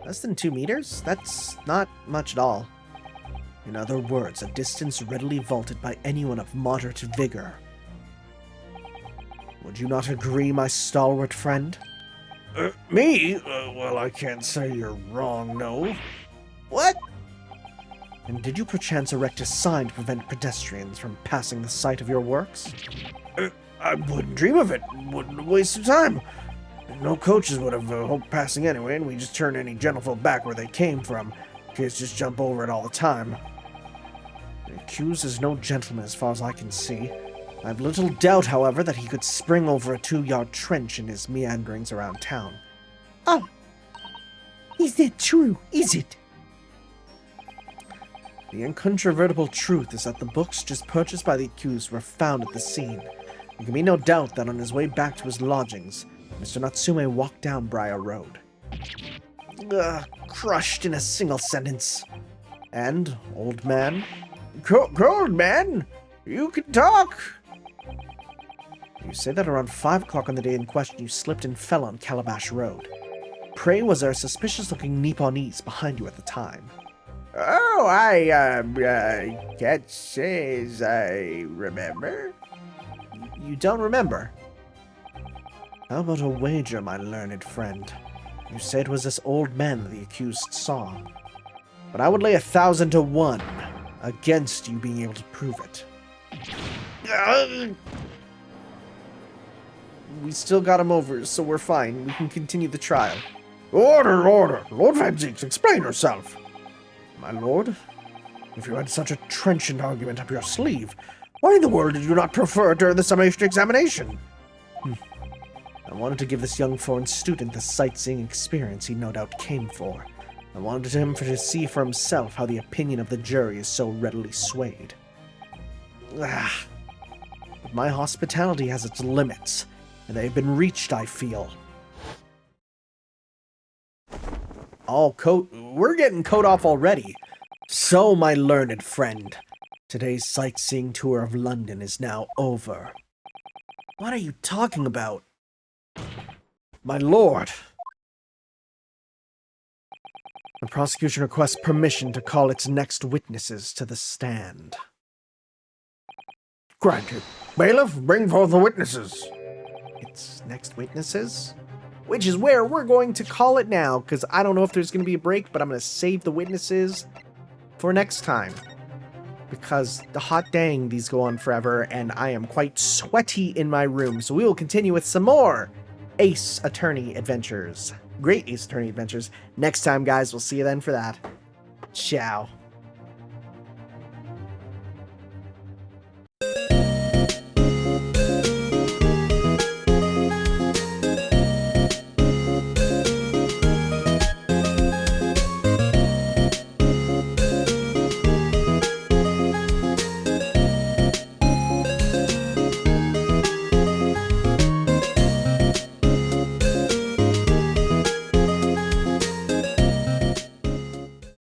Less than 2 meters? That's not much at all. In other words, a distance readily vaulted by anyone of moderate vigor. Would you not agree, my stalwart friend? Me? Well, I can't say you're wrong, no. What? And did you perchance erect a sign to prevent pedestrians from passing the site of your works? I wouldn't dream of it. Wouldn't waste of time. No coaches would have hoped passing anyway, and we just turn any gentlefolk back where they came from. Kids just jump over it all the time. The accused is no gentleman as far as I can see. I have little doubt, however, that he could spring over a 2-yard trench in his meanderings around town. Oh, is that true? Is it? The incontrovertible truth is that the books just purchased by the accused were found at the scene. There can be no doubt that on his way back to his lodgings, Mr. Natsume walked down Briar Road. Crushed in a single sentence. And, old man? Cold man? You can talk. You say that around 5 o'clock on the day in question you slipped and fell on Calabash Road. Pray, was there a suspicious-looking Nipponese behind you at the time? Oh, I can't say as I remember. You don't remember? How about a wager, my learned friend? You say it was this old man that the accused saw. But I would lay 1,000 to 1 against you being able to prove it. We still got him over, so we're fine. We can continue the trial. Order, order. Lord Van Zeeks, explain yourself. My lord? If you had such a trenchant argument up your sleeve, why in the world did you not prefer it during the summation examination? I wanted to give this young foreign student the sightseeing experience he no doubt came for. I wanted him to see for himself how the opinion of the jury is so readily swayed. But my hospitality has its limits, and they have been reached, I feel. Oh, we're getting coat off already. So, my learned friend, today's sightseeing tour of London is now over. What are you talking about? My lord. The prosecution requests permission to call its next witnesses to the stand. Granted. Bailiff, bring forth the witnesses. Its next witnesses? Which is where we're going to call it now, because I don't know if there's going to be a break, but I'm going to save the witnesses for next time. Because the hot dang, these go on forever, and I am quite sweaty in my room. So we will continue with some more Ace Attorney Adventures. Great Ace Attorney Adventures. Next time, guys. We'll see you then for that. Ciao.